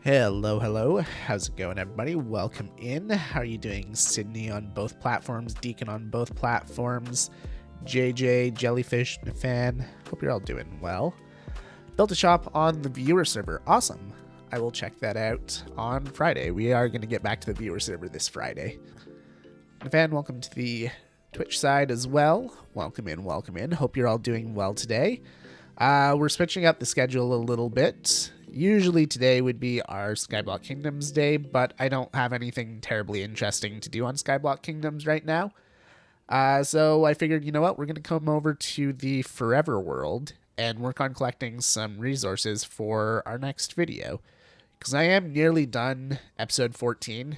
Hello, how's it going, everybody? Welcome in. How are you doing? Sydney on both platforms, Deacon on both platforms, JJ, Jellyfish, Nafan. Hope you're all doing well. Built a shop on the viewer server. Awesome. I will check that out on Friday. We are going to get back to the viewer server this Friday. Nafan, welcome to the Twitch side as well. Welcome in. Hope you're all doing well today. We're switching up the schedule a little bit. Usually today would be our Skyblock Kingdoms day, but I don't have anything terribly interesting to do on Skyblock Kingdoms right now. So I figured, you know what, we're going to come over to the Forever World and work on collecting some resources for our next video. Because I am nearly done episode 14.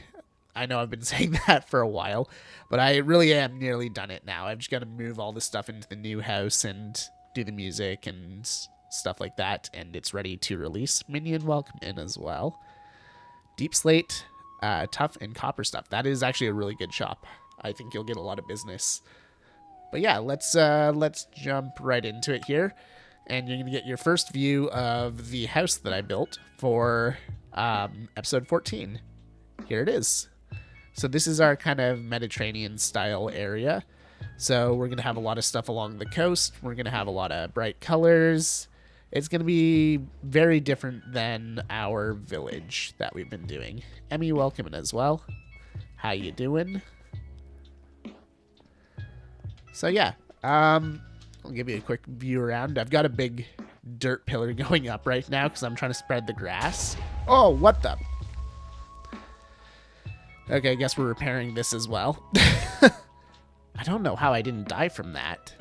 I know I've been saying that for a while, but I really am nearly done it now. I've just got to move all this stuff into the new house and do the music and stuff like that, and it's ready to release. Minion, welcome in as well. Deep Slate, Tough, and Copper stuff. That is actually a really good shop. I think you'll get a lot of business. But yeah, let's jump right into it here, and you're gonna get your first view of the house that I built for episode 14. Here it is. So this is our kind of Mediterranean style area. So we're gonna have a lot of stuff along the coast. We're gonna have a lot of bright colors. It's going to be very different than our village that we've been doing. Emmy, welcome in as well. How you doing? So yeah, I'll give you a quick view around. I've got a big dirt pillar going up right now because I'm trying to spread the grass. Oh, what the? Okay, I guess we're repairing this as well. I don't know how I didn't die from that.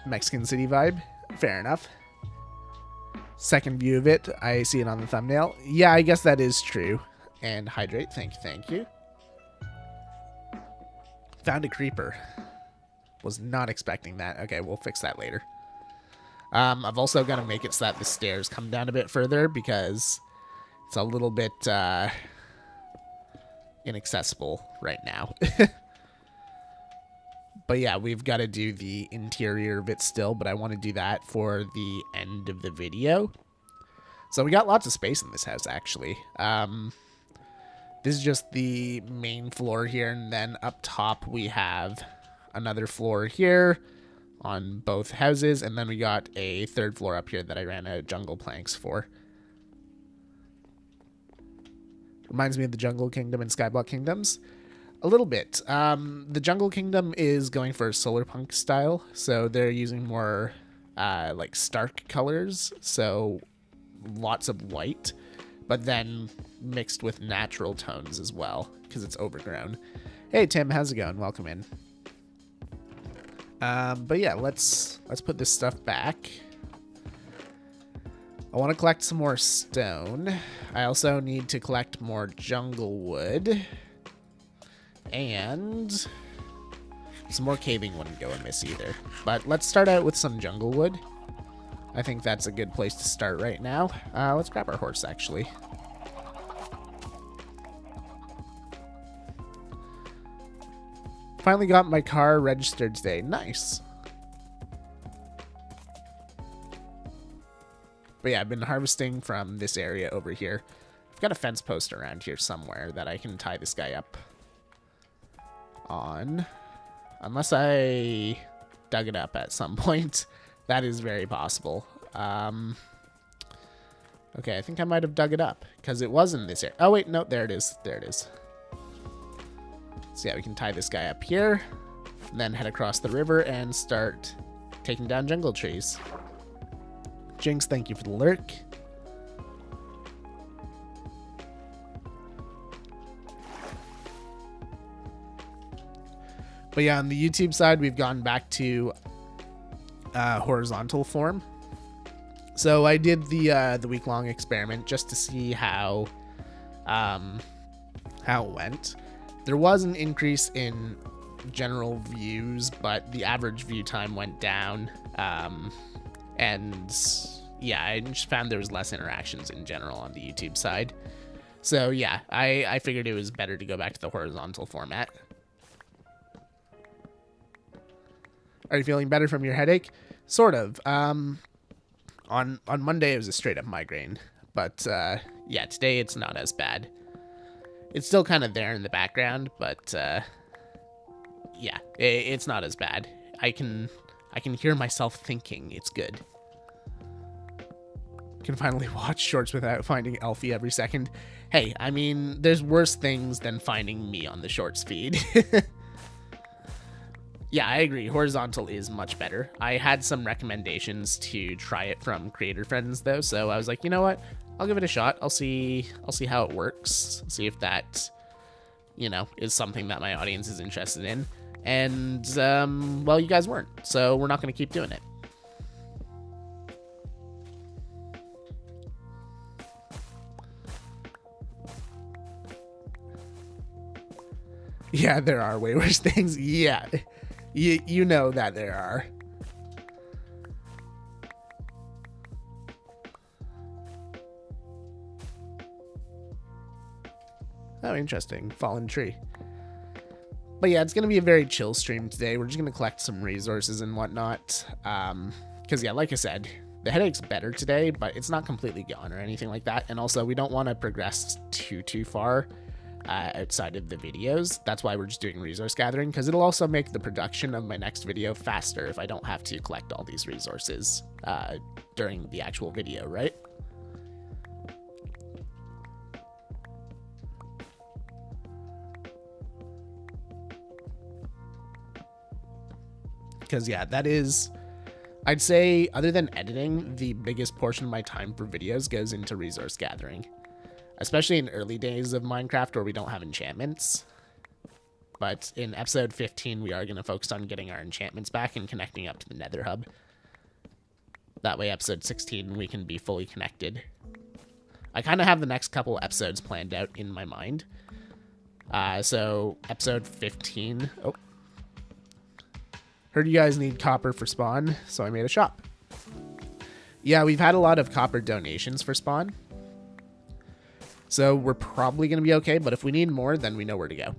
Mexican City vibe. Fair enough. Second view of it. I see it on the thumbnail. Yeah, I guess that is true. And hydrate. Thank you. Found a creeper. Was not expecting that. Okay, we'll fix that later. I've also got to make it so that the stairs come down a bit further because it's a little bit inaccessible right now. But yeah, we've got to do the interior of it still, but I want to do that for the end of the video. So we got lots of space in this house, actually. This is just the main floor here, and then up top we have another floor here on both houses, and then we got a third floor up here that I ran out of jungle planks for. Reminds me of the Jungle Kingdom and Skyblock Kingdoms. A little bit. The Jungle Kingdom is going for solar punk style, so they're using more like stark colors, so lots of white, but then mixed with natural tones as well, because it's overgrown. Hey Tim, how's it going? Welcome in. But yeah, let's put this stuff back. I want to collect some more stone. I also need to collect more jungle wood. And some more caving wouldn't go amiss either. But let's start out with some jungle wood. I think that's a good place to start right now. Let's grab our horse, actually. Finally got my car registered today. Nice. But yeah, I've been harvesting from this area over here. I've got a fence post around here somewhere that I can tie this guy up on. Unless I dug it up at some point. That is very possible. Okay, I think I might have dug it up because it was in this area. Oh, wait, no, there it is. There it is. So yeah, we can tie this guy up here, then head across the river and start taking down jungle trees. Jinx, thank you for the lurk. But yeah, on the YouTube side, we've gone back to horizontal form. So I did the week-long experiment just to see how it went. There was an increase in general views, but the average view time went down. And yeah, I just found there was less interactions in general on the YouTube side. So yeah, I figured it was better to go back to the horizontal format. Are you feeling better from your headache? Sort of. On Monday, it was a straight-up migraine. But, yeah, today it's not as bad. It's still kind of there in the background, but, yeah, it's not as bad. I can hear myself thinking it's good. Can finally watch shorts without finding Elfie every second. Hey, I mean, there's worse things than finding me on the shorts feed. Yeah, I agree. Horizontal is much better. I had some recommendations to try it from creator friends though, so I was like, you know what? I'll give it a shot. I'll see how it works. See if that, you know, is something that my audience is interested in. And well, you guys weren't, so we're not going to keep doing it. Yeah, there are way worse things. Yeah. You know that there are. Oh, interesting. Fallen tree. But yeah, it's going to be a very chill stream today. We're just going to collect some resources and whatnot. Because yeah, like I said, the headache's better today, but it's not completely gone or anything like that. And also, we don't want to progress too far outside of the videos. That's why we're just doing resource gathering, because it'll also make the production of my next video faster if I don't have to collect all these resources during the actual video, right? Because yeah, that is, I'd say, other than editing, the biggest portion of my time for videos goes into resource gathering. Especially in early days of Minecraft where we don't have enchantments. But in episode 15, we are going to focus on getting our enchantments back and connecting up to the Nether Hub. That way, episode 16, we can be fully connected. I kind of have the next couple episodes planned out in my mind. So, episode 15... Oh. Heard you guys need copper for spawn, so I made a shop. Yeah, we've had a lot of copper donations for spawn. So we're probably going to be okay, but if we need more, then we know where to go.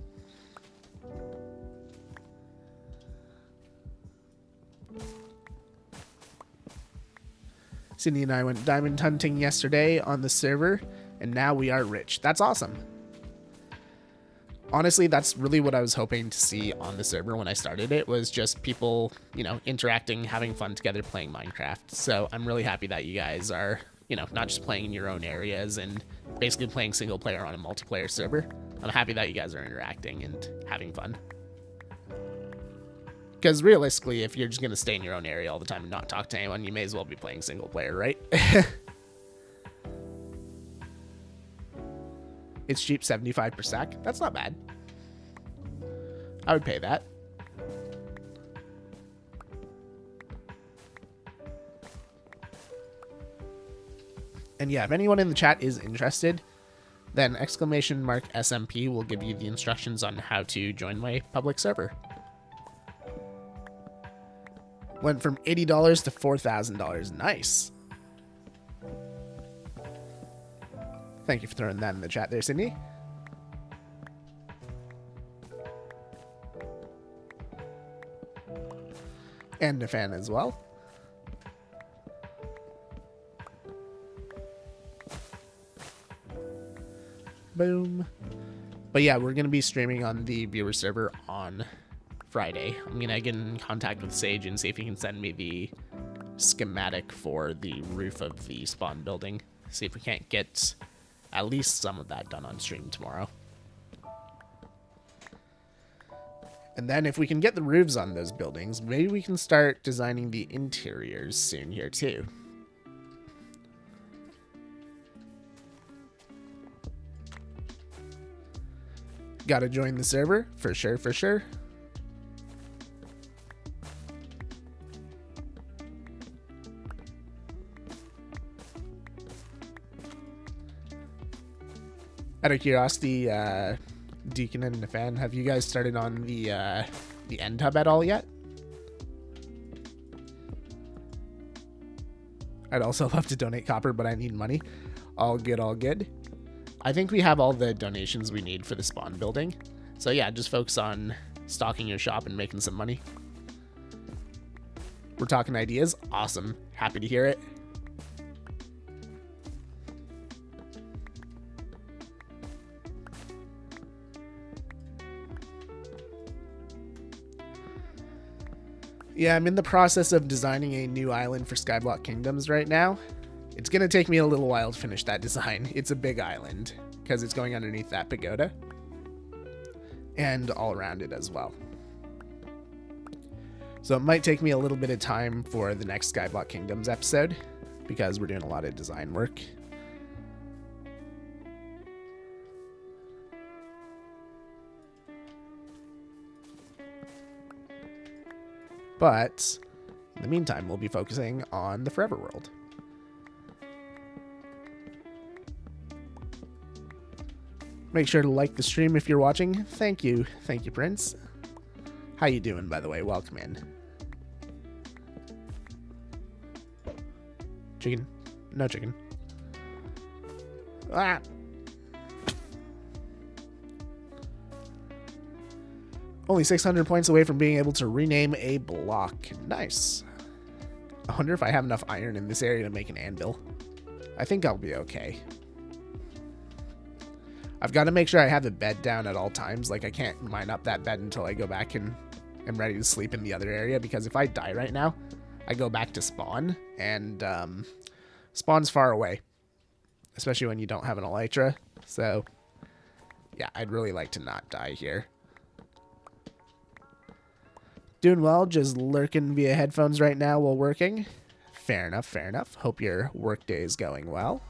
Sydney and I went diamond hunting yesterday on the server, and now we are rich. That's awesome. Honestly, that's really what I was hoping to see on the server when I started it, was just people, you know, interacting, having fun together, playing Minecraft. So I'm really happy that you guys are, you know, not just playing in your own areas and basically playing single player on a multiplayer server. I'm happy that you guys are interacting and having fun. Because realistically, if you're just going to stay in your own area all the time and not talk to anyone, you may as well be playing single player, right? It's cheap, 75 per sack. That's not bad. I would pay that. And yeah, if anyone in the chat is interested, then !SMP will give you the instructions on how to join my public server. Went from $80 to $4,000. Nice. Thank you for throwing that in the chat there, Sydney. And Nefan as well. Boom. But yeah, we're going to be streaming on the viewer server on Friday. I'm going to get in contact with Sage and see if he can send me the schematic for the roof of the spawn building. See if we can't get at least some of that done on stream tomorrow. And then if we can get the roofs on those buildings, maybe we can start designing the interiors soon here too. Gotta join the server, for sure, for sure. Out of curiosity, Deacon and Nefan, have you guys started on the end hub at all yet? I'd also love to donate copper, but I need money. All good, all good. I think we have all the donations we need for the spawn building. So yeah, just focus on stocking your shop and making some money. We're talking ideas. Awesome. Happy to hear it. Yeah, I'm in the process of designing a new island for Skyblock Kingdoms right now. It's going to take me a little while to finish that design. It's a big island because it's going underneath that pagoda and all around it as well. So it might take me a little bit of time for the next Skyblock Kingdoms episode because we're doing a lot of design work. But in the meantime, we'll be focusing on the Forever World. Make sure to like the stream if you're watching. Thank you. Thank you, Prince. How you doing, by the way? Welcome in. Chicken? No chicken. Ah! Only 600 points away from being able to rename a block. Nice. I wonder if I have enough iron in this area to make an anvil. I think I'll be okay. I've got to make sure I have the bed down at all times. Like, I can't mine up that bed until I go back and am ready to sleep in the other area. Because if I die right now, I go back to spawn. And spawn's far away. Especially when you don't have an elytra. So, yeah, I'd really like to not die here. Doing well, just lurking via headphones right now while working. Fair enough, fair enough. Hope your workday is going well.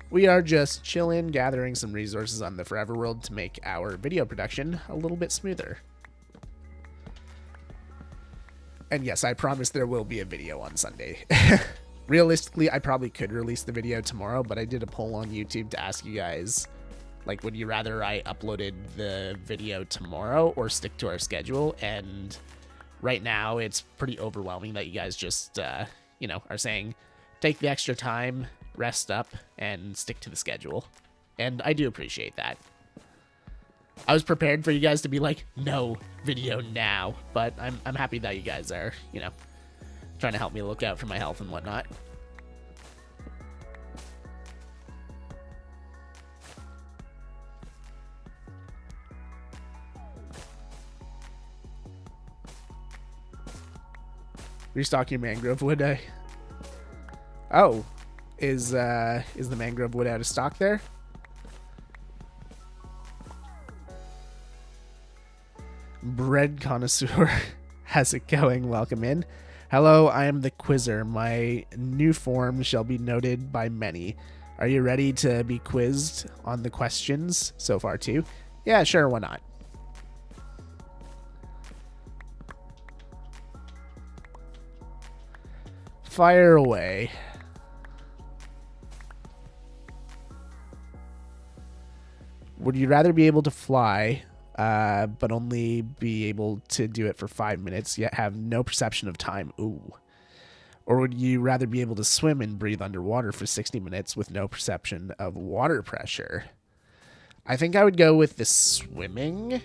We are just chilling, gathering some resources on the Forever World to make our video production a little bit smoother. And yes, I promise there will be a video on Sunday. Realistically, I probably could release the video tomorrow, but I did a poll on YouTube to ask you guys, like, would you rather I uploaded the video tomorrow or stick to our schedule? And right now, it's pretty overwhelming that you guys just, you know, are saying, take the extra time, rest up, and stick to the schedule. And I do appreciate that. I was prepared for you guys to be like, no video now, but I'm happy that you guys are, you know, trying to help me look out for my health and whatnot. Restock your mangrove wood. Oh, is the mangrove wood out of stock there? Bread connoisseur, how's it going? Welcome in. Hello, I am the Quizzer. My new form shall be noted by many. Are you ready to be quizzed on the questions so far too? Yeah, sure, why not? Fire away. Would you rather be able to fly, but only be able to do it for 5 minutes, yet have no perception of time? Ooh. Or would you rather be able to swim and breathe underwater for 60 minutes with no perception of water pressure? I think I would go with the swimming,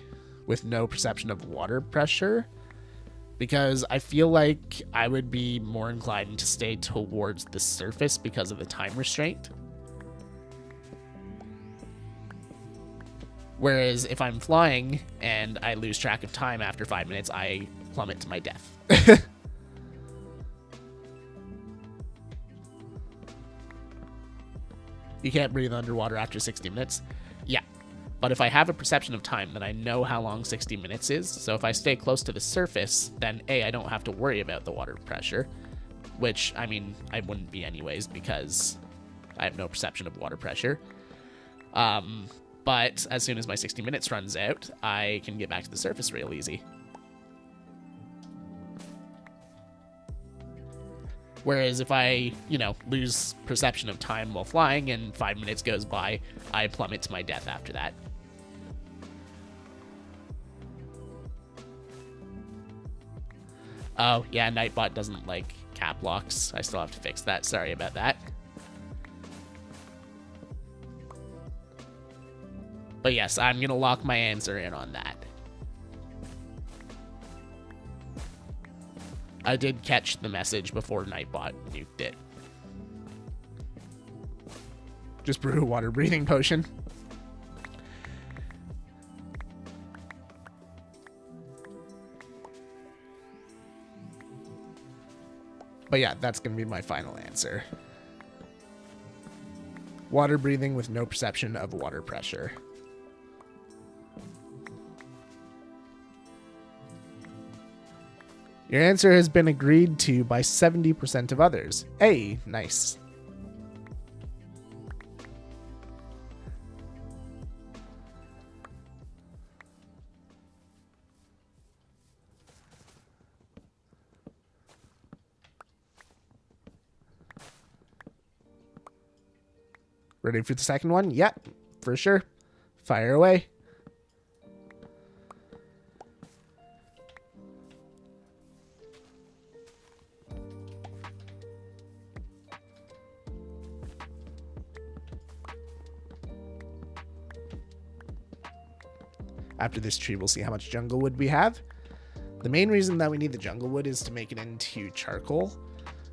with no perception of water pressure, because I feel like I would be more inclined to stay towards the surface because of the time restraint. Whereas if I'm flying and I lose track of time after 5 minutes, I plummet to my death. You can't breathe underwater after 60 minutes. Yeah. But if I have a perception of time, then I know how long 60 minutes is. So if I stay close to the surface, then A, I don't have to worry about the water pressure. Which, I mean, I wouldn't be anyways because I have no perception of water pressure. But as soon as my 60 minutes runs out, I can get back to the surface real easy. Whereas if I, lose perception of time while flying and 5 minutes goes by, I plummet to my death after that. Oh, yeah, Nightbot doesn't like cap locks. I still have to fix that. Sorry about that. But yes, I'm going to lock my answer in on that. I did catch the message before Nightbot nuked it. Just brew a water breathing potion. But yeah, that's going to be my final answer. Water breathing with no perception of water pressure. Your answer has been agreed to by 70% of others. Hey, nice. Ready for the second one? Yep, for sure. Fire away. After this tree, we'll see how much jungle wood we have. The main reason that we need the jungle wood is to make it into charcoal.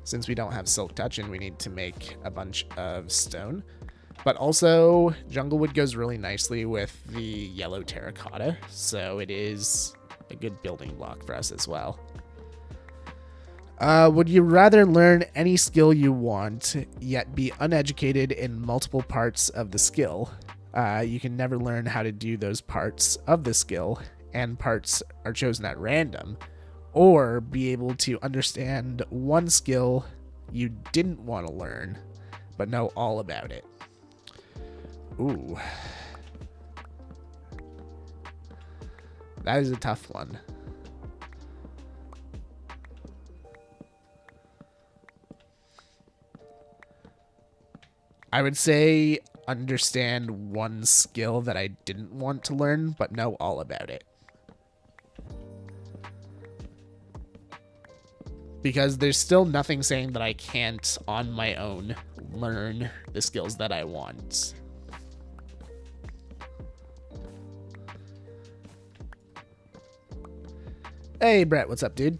Since we don't have silk touch and we need to make a bunch of stone. But also, jungle wood goes really nicely with the yellow terracotta. So it is a good building block for us as well. Would you rather learn any skill you want, yet be uneducated in multiple parts of the skill? You can never learn how to do those parts of the skill, and parts are chosen at random, or be able to understand one skill you didn't want to learn, but know all about it. Ooh. That is a tough one. I would say understand one skill that I didn't want to learn, but know all about it. Because there's still nothing saying that I can't, on my own, learn the skills that I want. Hey, Brett, what's up, dude?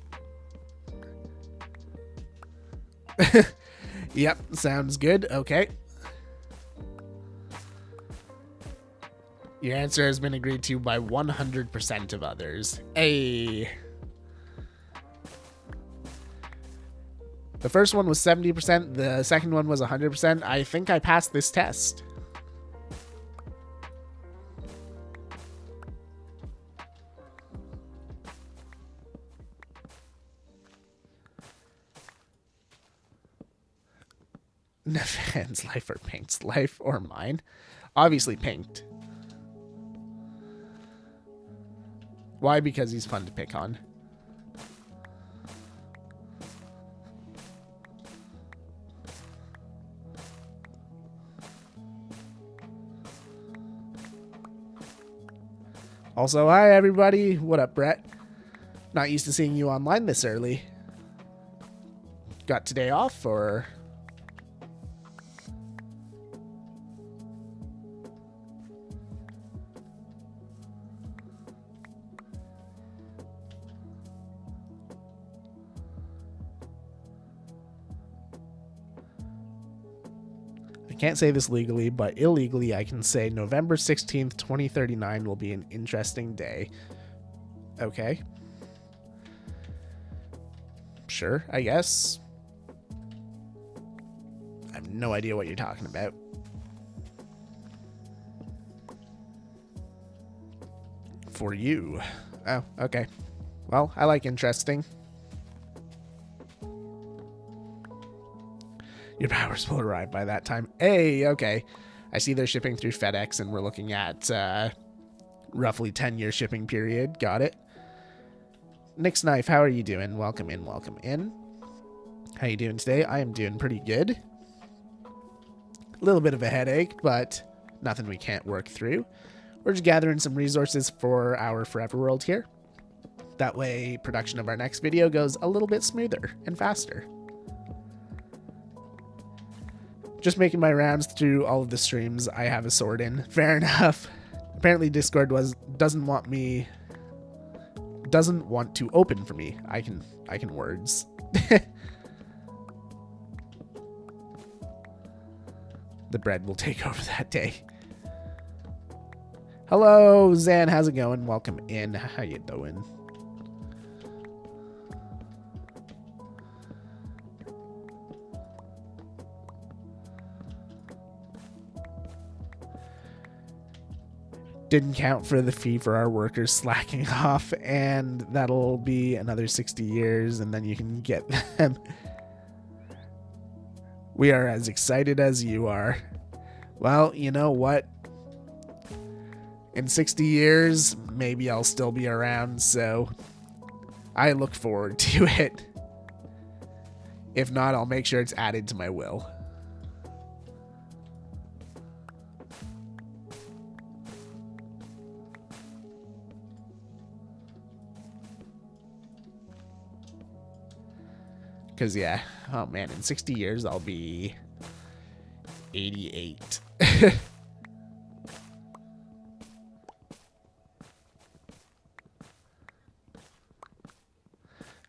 Yep, sounds good. Okay. Your answer has been agreed to by 100% of others. Hey. The first one was 70%, the second one was 100%. I think I passed this test. Nefan's life or Pink's life or mine? Obviously Pinked. Why? Because he's fun to pick on. Also, hi everybody. What up, Brett? Not used to seeing you online this early. Got today off, or? can't say this legally, but illegally I can say November 16th, 2039 will be an interesting day. Okay. Sure, I guess. I have no idea what you're talking about. For you. Oh, okay. Well, I like interesting. Your powers will arrive by that time. Hey, okay. I see they're shipping through FedEx, and we're looking at roughly 10-year shipping period. Got it. Nick's Knife, how are you doing? Welcome in, welcome in. How you doing today? I am doing pretty good. A little bit of a headache, but nothing we can't work through. We're just gathering some resources for our Forever World here. That way, production of our next video goes a little bit smoother and faster. Just making my rounds through all of the streams I have a sword in. Fair enough. Apparently Discord doesn't want to open for me. I can words. The bread will take over that day. Hello, Zan. How's it going? Welcome in. How you doing? Didn't count for the fee for our workers slacking off, and that'll be another 60 years, and then you can get them. We are as excited as you are. Well, you know what? In 60 years, maybe I'll still be around, so I look forward to it. If not, I'll make sure it's added to my will. Because, yeah, oh man, in 60 years, I'll be 88.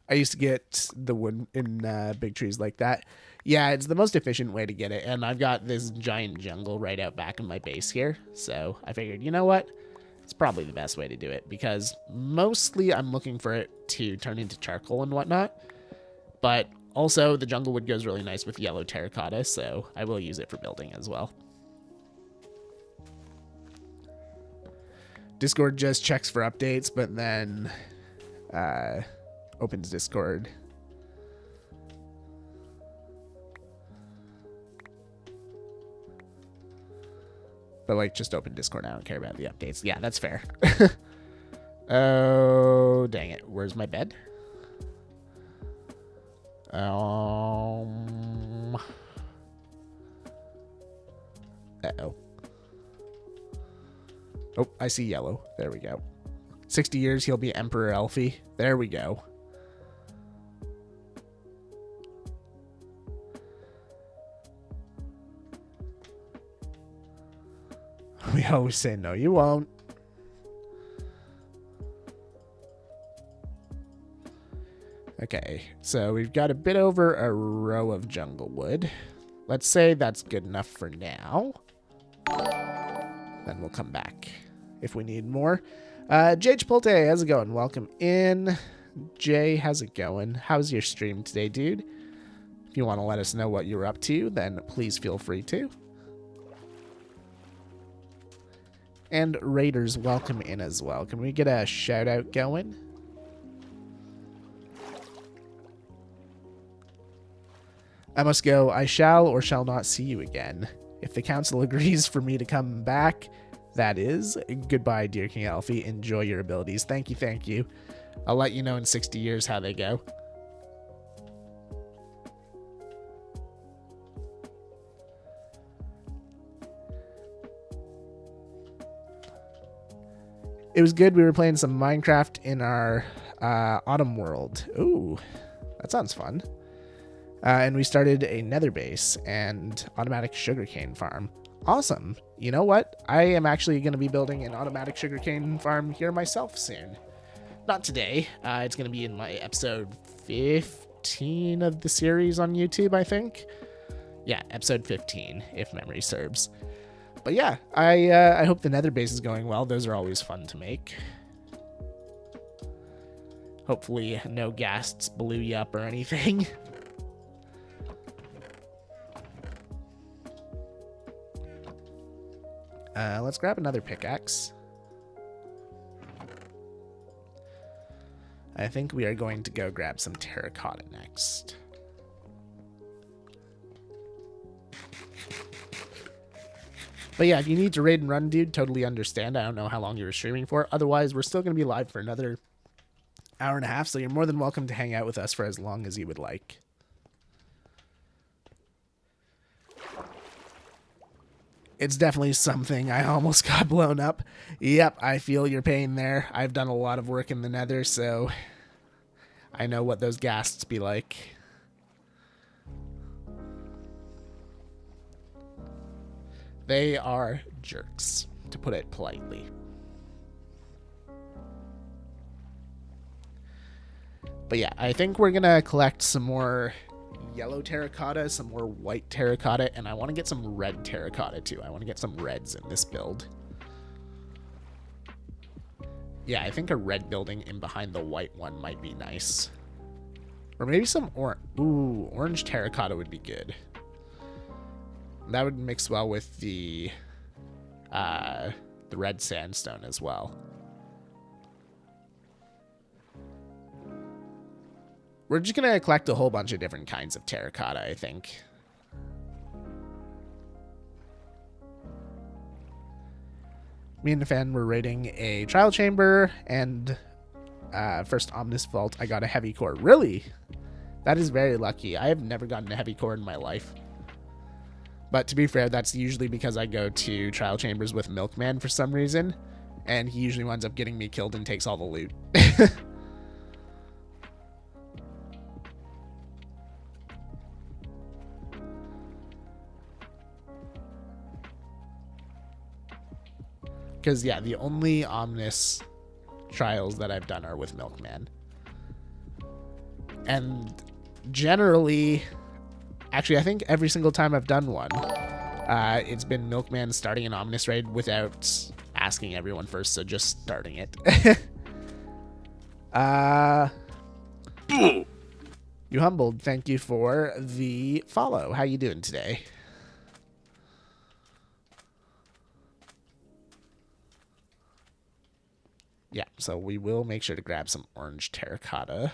I used to get the wood in big trees like that. Yeah, it's the most efficient way to get it. And I've got this giant jungle right out back in my base here. So I figured, you know what? It's probably the best way to do it. Because mostly I'm looking for it to turn into charcoal and whatnot. But also, the jungle wood goes really nice with yellow terracotta, so I will use it for building as well. Discord just checks for updates, but then opens Discord. But, like, just open Discord. I don't care about the updates. Yeah, that's fair. Oh, dang it. Where's my bed? Uh-oh. Oh, I see yellow. There we go. 60 years, he'll be Emperor Elfie. There we go. We always say, no, you won't. Okay, so we've got a bit over a row of jungle wood. Let's say that's good enough for now. Then we'll come back if we need more. Jay Chipotle, how's it going? Welcome in. Jay, how's it going? How's your stream today, dude? If you want to let us know what you're up to, then please feel free to. And Raiders, welcome in as well. Can we get a shout out going? I must go. I shall or shall not see you again. If the council agrees for me to come back, that is. Goodbye, dear King Alfie. Enjoy your abilities. Thank you, thank you. I'll let you know in 60 years how they go. It was good. We were playing some Minecraft in our autumn world. Ooh, that sounds fun. And we started a nether base and automatic sugarcane farm. Awesome. You know what? I am actually going to be building an automatic sugarcane farm here myself soon. Not today. It's going to be in my episode 15 of the series on YouTube, I think. Yeah, episode 15, if memory serves. But yeah, I hope the nether base is going well. Those are always fun to make. Hopefully no ghasts blew you up or anything. Let's grab another pickaxe. I think we are going to go grab some terracotta next. But yeah, if you need to raid and run, dude, totally understand. I don't know how long you were streaming for. Otherwise, we're still going to be live for another hour and a half, so you're more than welcome to hang out with us for as long as you would like. It's definitely something. I almost got blown up. Yep, I feel your pain there. I've done a lot of work in the nether, so I know what those ghasts be like. They are jerks, to put it politely. But yeah, I think we're going to collect some more yellow terracotta, some more white terracotta, and I want to get some red terracotta too. I want to get some reds in this build. Yeah, I think a red building in behind the white one might be nice. Or maybe some orange terracotta would be good. That would mix well with the red sandstone as well. We're just going to collect a whole bunch of different kinds of terracotta, I think. Me and Nefan were raiding a trial chamber, and first Omnis Vault, I got a heavy core. Really? That is very lucky. I have never gotten a heavy core in my life. But to be fair, that's usually because I go to trial chambers with Milkman for some reason, and he usually winds up getting me killed and takes all the loot. Because, yeah, the only Omnis trials that I've done are with Milkman. And generally, actually, I think every single time I've done one, it's been Milkman starting an Omnis raid without asking everyone first, so just starting it. You Humbled, thank you for the follow. How you doing today? Yeah, so we will make sure to grab some orange terracotta.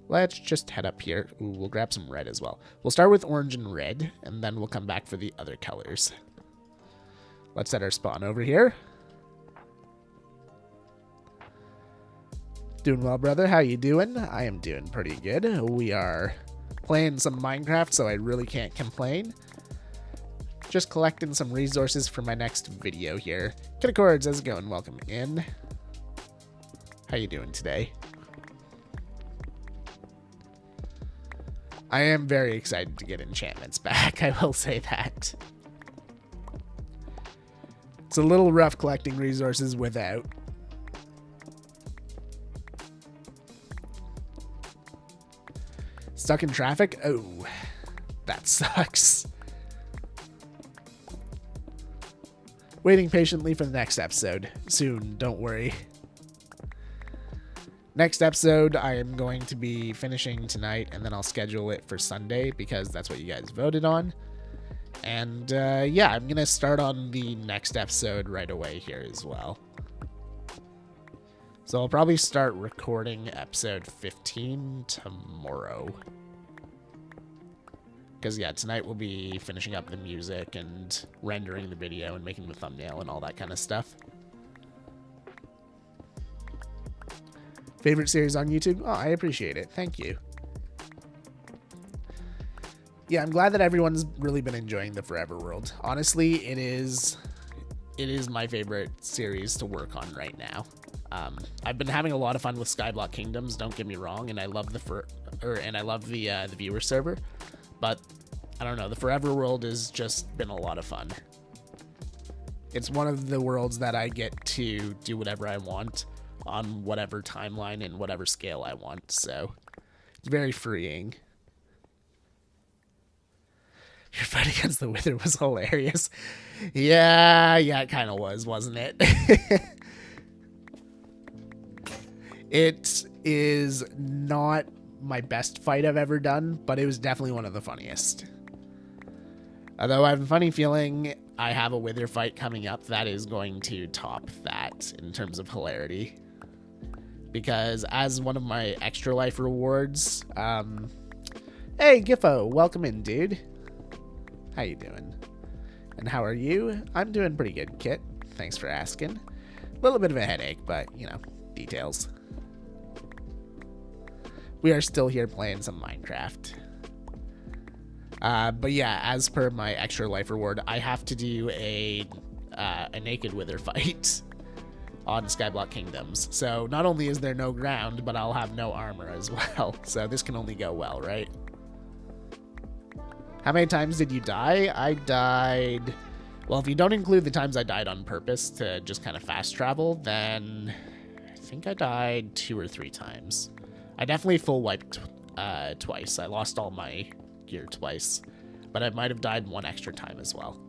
Let's just head up here. Ooh, we'll grab some red as well. We'll start with orange and red, and then we'll come back for the other colors. Let's set our spawn over here. Doing well, brother. How you doing? I am doing pretty good. We are playing some Minecraft, so I really can't complain. Just collecting some resources for my next video here. Kitacords, how's it going? Welcome in. How you doing today? I am very excited to get enchantments back, I will say that. It's a little rough collecting resources without. Stuck in traffic? Oh, that sucks. Waiting patiently for the next episode. Soon, don't worry. Next episode, I am going to be finishing tonight, and then I'll schedule it for Sunday, because that's what you guys voted on. And, yeah, I'm going to start on the next episode right away here as well. So I'll probably start recording episode 15 tomorrow. Because, yeah, tonight we'll be finishing up the music and rendering the video and making the thumbnail and all that kind of stuff. Favorite series on YouTube? Oh, I appreciate it. Thank you. Yeah, I'm glad that everyone's really been enjoying the Forever World. Honestly, it is my favorite series to work on right now. I've been having a lot of fun with Skyblock Kingdoms, don't get me wrong, and I love the viewer server. But, I don't know, the Forever World has just been a lot of fun. It's one of the worlds that I get to do whatever I want on whatever timeline and whatever scale I want, so it's very freeing. Your fight against the Wither was hilarious. Yeah, it kind of was, wasn't it? It is not my best fight I've ever done, but it was definitely one of the funniest. Although I have a funny feeling I have a Wither fight coming up that is going to top that in terms of hilarity. Because as one of my extra life rewards, hey Giffo, welcome in, dude. How you doing? And how are you? I'm doing pretty good, Kit. Thanks for asking. A little bit of a headache, but, you know, details. We are still here playing some Minecraft. But yeah, as per my extra life reward, I have to do a naked Wither fight on Skyblock Kingdoms. So not only is there no ground, but I'll have no armor as well. So this can only go well, right? How many times did you die? I died... Well, if you don't include the times I died on purpose to just kind of fast travel, then I think I died 2 or 3 times. I definitely full wiped twice. I lost all my gear twice, but I might have died 1 extra time as well.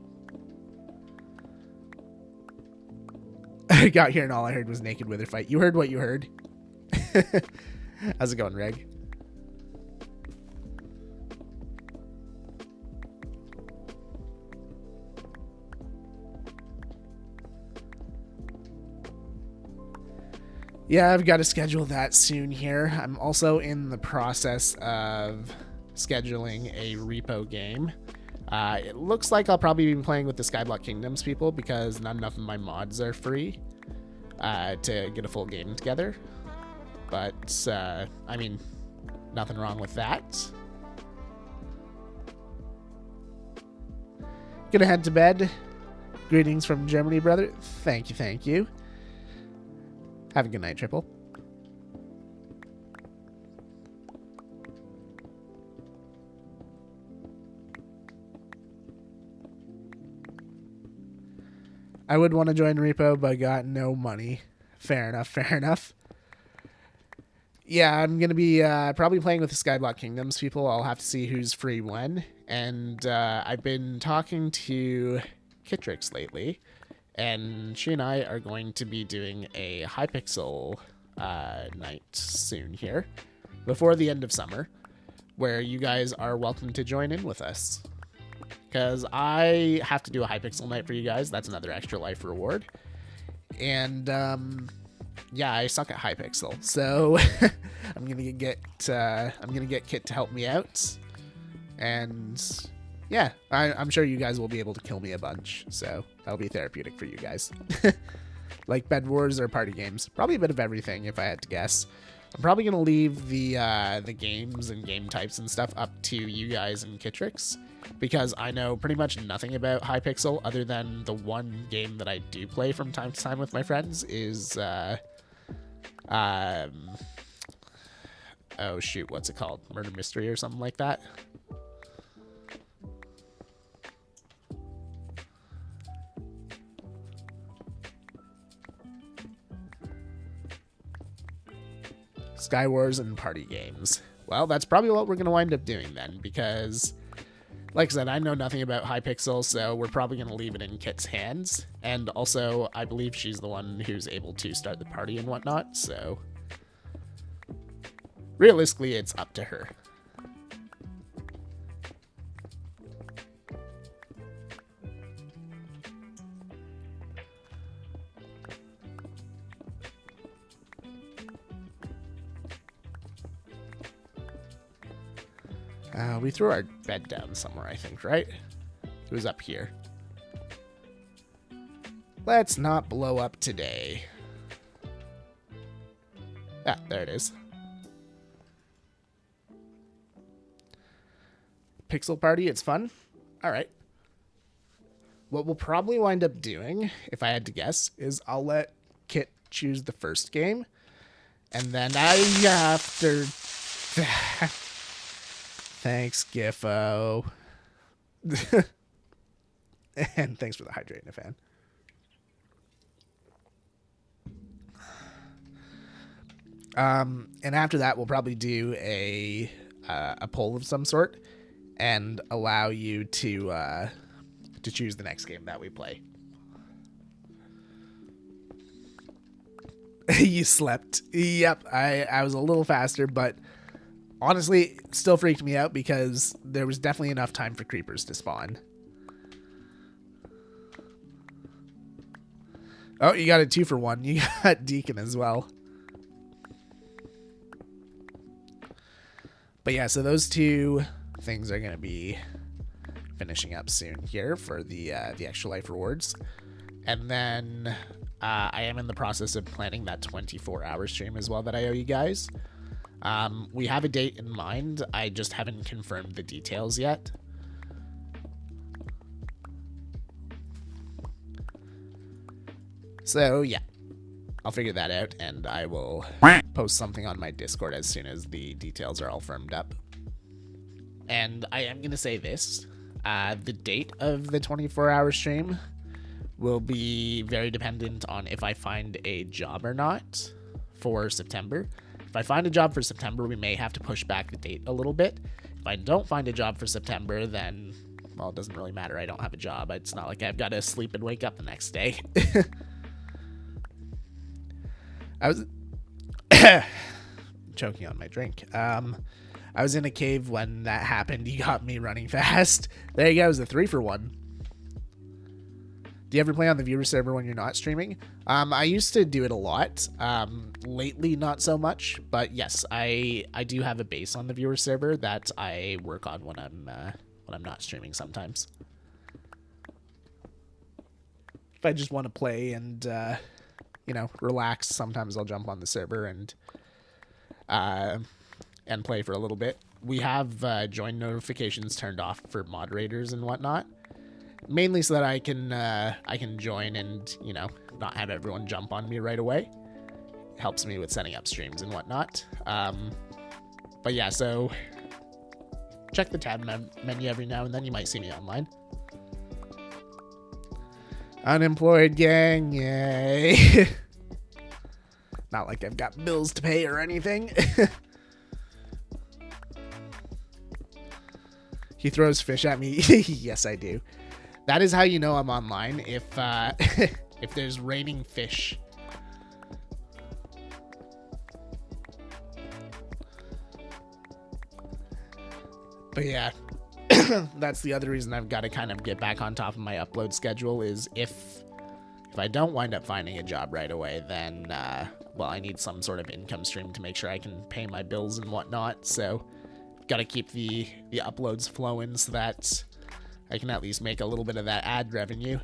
I got here and all I heard was naked Wither fight. You heard what you heard. How's it going, Reg? Yeah, I've got to schedule that soon here. I'm also in the process of scheduling a repo game. It looks like I'll probably be playing with the Skyblock Kingdoms people because not enough of my mods are free to get a full game together. But, I mean, nothing wrong with that. Gonna head to bed. Greetings from Germany, brother. Thank you, thank you. Have a good night, Triple. I would want to join Repo, but got no money. Fair enough, fair enough. Yeah, I'm going to be probably playing with the Skyblock Kingdoms people. I'll have to see who's free when. And I've been talking to Kitrix lately. And she and I are going to be doing a Hypixel night soon here, before the end of summer, where you guys are welcome to join in with us. Because I have to do a Hypixel night for you guys. That's another extra life reward. And yeah, I suck at Hypixel, so I'm gonna get Kit to help me out. And yeah, I'm sure you guys will be able to kill me a bunch, so that'll be therapeutic for you guys. Like Bed Wars or party games. Probably a bit of everything, if I had to guess. I'm probably going to leave the games and game types and stuff up to you guys and Kitrix, because I know pretty much nothing about Hypixel other than the one game that I do play from time to time with my friends is... oh shoot, what's it called? Murder Mystery or something like that? Sky Wars and party games. Well, that's probably what we're going to wind up doing then, because, like I said, I know nothing about Hypixel, so we're probably going to leave it in Kit's hands. And also, I believe she's the one who's able to start the party and whatnot, so realistically, it's up to her. We threw our bed down somewhere, I think, right? It was up here. Let's not blow up today. Ah, there it is. Pixel party, it's fun. All right. What we'll probably wind up doing, if I had to guess, is I'll let Kit choose the first game. And then after that... Thanks, Giffo. And thanks for the hydrating, fan. And after that, we'll probably do a poll of some sort. and allow you to choose the next game that we play. You slept. Yep, I was a little faster, but honestly, still freaked me out because there was definitely enough time for creepers to spawn. Oh, you got a 2-for-1. You got Deacon as well. But yeah, so those two things are going to be finishing up soon here for the extra life rewards. And then I am in the process of planning that 24-hour stream as well that I owe you guys. We have a date in mind. I just haven't confirmed the details yet. So yeah, I'll figure that out, and I will post something on my Discord as soon as the details are all firmed up. And I am going to say this, the date of the 24-hour stream will be very dependent on if I find a job or not for September. If I find a job for September, we may have to push back the date a little bit. If I don't find a job for September, then, well, it doesn't really matter. I don't have a job. It's not like I've got to sleep and wake up the next day. I was choking on my drink. I was in a cave when that happened. You got me running fast. There you go. It was a 3-for-1. Do you ever play on the viewer server when you're not streaming? I used to do it a lot. Lately, not so much. But yes, I do have a base on the viewer server that I work on when I'm not streaming sometimes. If I just want to play and you know, relax, sometimes I'll jump on the server and play for a little bit. We have join notifications turned off for moderators and whatnot, mainly so that I can join and, you know, not have everyone jump on me right away. It helps me with setting up streams and whatnot. But yeah, so check the tab menu every now and then. You might see me online. Unemployed gang, yay. Not like I've got bills to pay or anything. He throws fish at me. Yes, I do. That is how you know I'm online, if if there's raining fish. But yeah, that's the other reason I've got to kind of get back on top of my upload schedule is if I don't wind up finding a job right away, then, well, I need some sort of income stream to make sure I can pay my bills and whatnot. So got to keep the uploads flowing so that I can at least make a little bit of that ad revenue.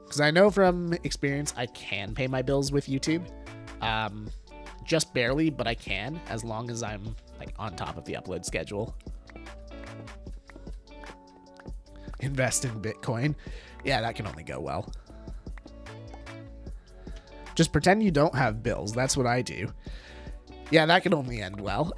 Because I know from experience I can pay my bills with YouTube. Just barely, but I can, as long as I'm like on top of the upload schedule. Invest in Bitcoin. Yeah, that can only go well. Just pretend you don't have bills. That's what I do. Yeah, that can only end well.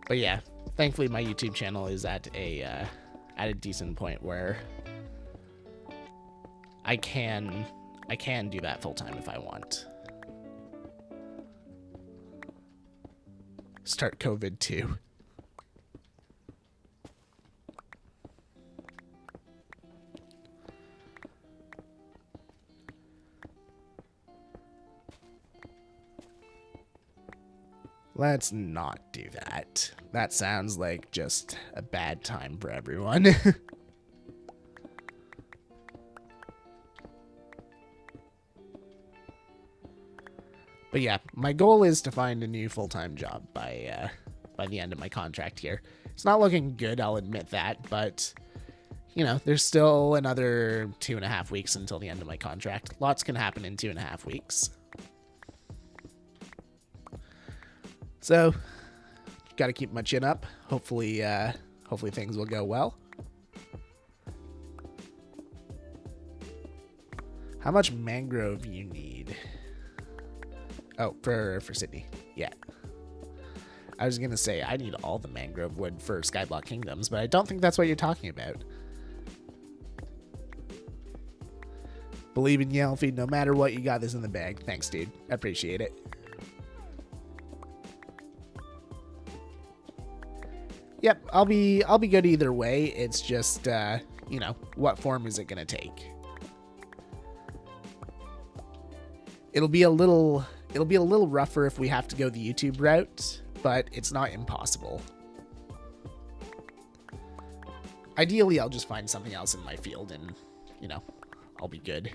But yeah, thankfully my YouTube channel is at a decent point where I can do that full time if I want. Start COVID too. Let's not do that. That sounds like just a bad time for everyone. But yeah, my goal is to find a new full-time job by the end of my contract here. It's not looking good, I'll admit that, but you know, there's still another 2.5 weeks until the end of my contract. Lots can happen in 2.5 weeks. So, got to keep my chin up. Hopefully things will go well. How much mangrove you need? Oh, for Sydney. Yeah. I was gonna say, I need all the mangrove wood for Skyblock Kingdoms, but I don't think that's what you're talking about. Believe in you, Alfie. No matter what, you got this in the bag. Thanks, dude. I appreciate it. Yep, I'll be good either way. It's just, you know, what form is it gonna take? It'll be a little rougher if we have to go the YouTube route, but it's not impossible. Ideally, I'll just find something else in my field and, you know, I'll be good.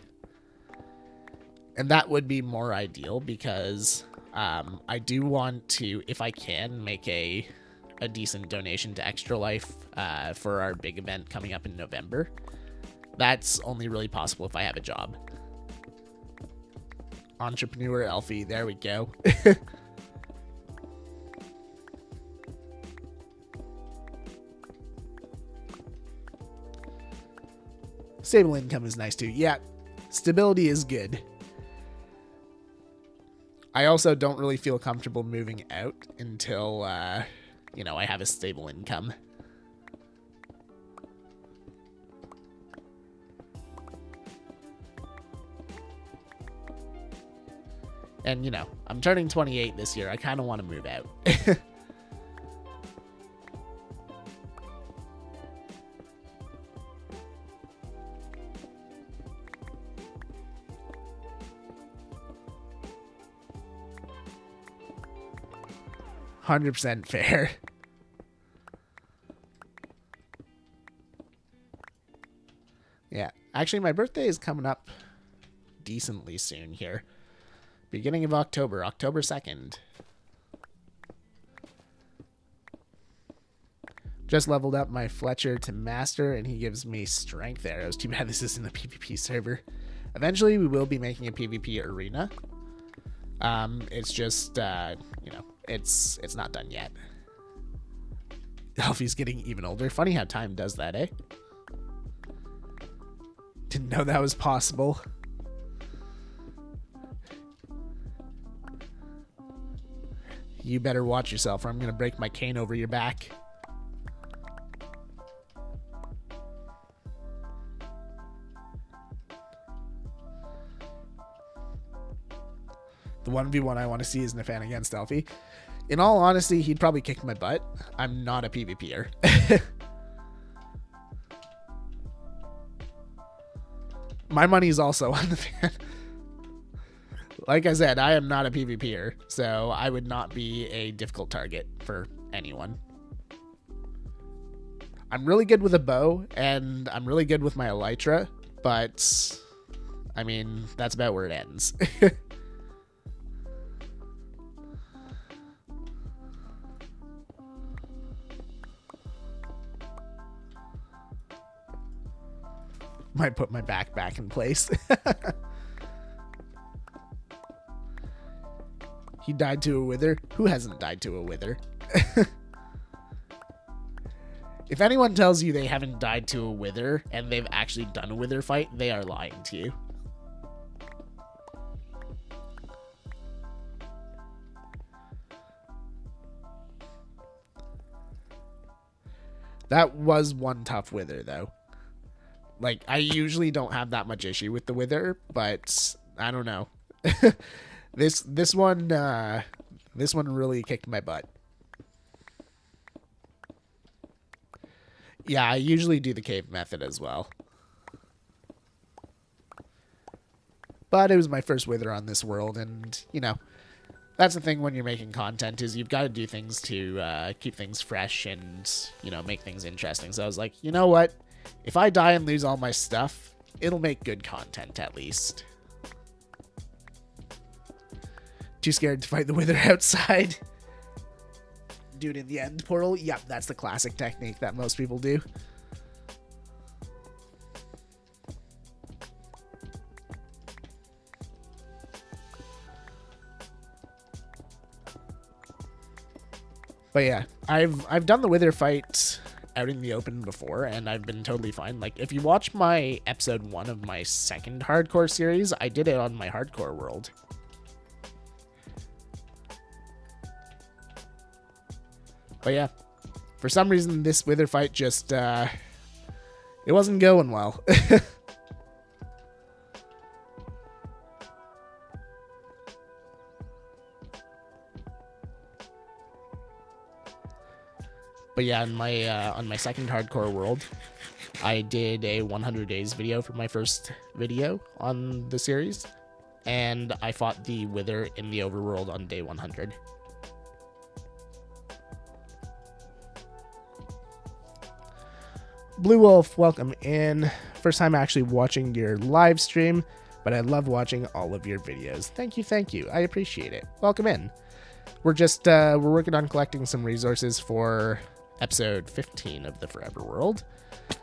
And that would be more ideal because I do want to, if I can, make a decent donation to Extra Life for our big event coming up in November. That's only really possible if I have a job. Entrepreneur Elfie, there we go. Stable income is nice too. Yeah, stability is good. I also don't really feel comfortable moving out until, you know, I have a stable income. And, you know, I'm turning 28 this year. I kind of want to move out. 100% fair. Yeah, actually my birthday is coming up decently soon here. Beginning of October, October 2nd. Just leveled up my Fletcher to Master, and he gives me strength arrows. Too bad this isn't a PvP server. Eventually, we will be making a PvP arena. It's just, you know, it's not done yet. Alfie's getting even older. Funny how time does that, eh? Didn't know that was possible. You better watch yourself or I'm going to break my cane over your back. The 1v1 I want to see is Nefan against Alfie. In all honesty, he'd probably kick my butt. I'm not a PvPer. My money's also on the fan. Like I said, I am not a PvPer, so I would not be a difficult target for anyone. I'm really good with a bow, and I'm really good with my elytra, but, I mean, that's about where it ends. Might put my back in place. He died to a wither? Who hasn't died to a wither? If anyone tells you they haven't died to a wither and they've actually done a wither fight, they are lying to you. That was one tough wither, though. Like, I usually don't have that much issue with the wither, but I don't know. This one really kicked my butt. Yeah, I usually do the cave method as well. But it was my first wither on this world, and, you know, that's the thing when you're making content, is you've got to do things to keep things fresh and, you know, make things interesting. So I was like, you know what? If I die and lose all my stuff, it'll make good content at least. Too scared to fight the wither outside. Do it in the end portal. Yep, that's the classic technique that most people do. But yeah, I've done the wither fight out in the open before, and I've been totally fine. Like, if you watch my episode 1 of my second hardcore series, I did it on my hardcore world. But yeah, for some reason, this wither fight just, it wasn't going well. But yeah, on my second hardcore world, I did a 100 days video for my first video on the series, and I fought the wither in the overworld on day 100. Blue Wolf, welcome in. First time actually watching your live stream, but I love watching all of your videos. Thank you. I appreciate it. Welcome in. We're just we're working on collecting some resources for episode 15 of the Forever World.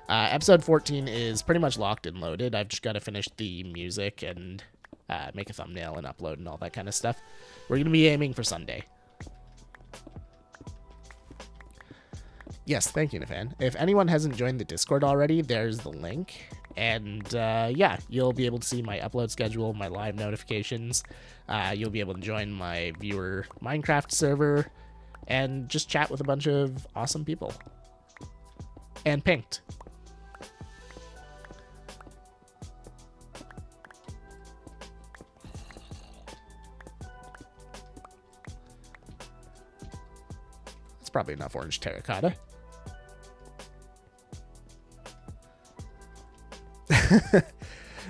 Episode 14 is pretty much locked and loaded. I've just got to finish the music and make a thumbnail and upload and all that kind of stuff. We're going to be aiming for Sunday. Yes, thank you, Nafan. If anyone hasn't joined the Discord already, there's the link. And yeah, you'll be able to see my upload schedule, my live notifications. You'll be able to join my viewer Minecraft server and just chat with a bunch of awesome people. And pinked. That's probably enough orange terracotta.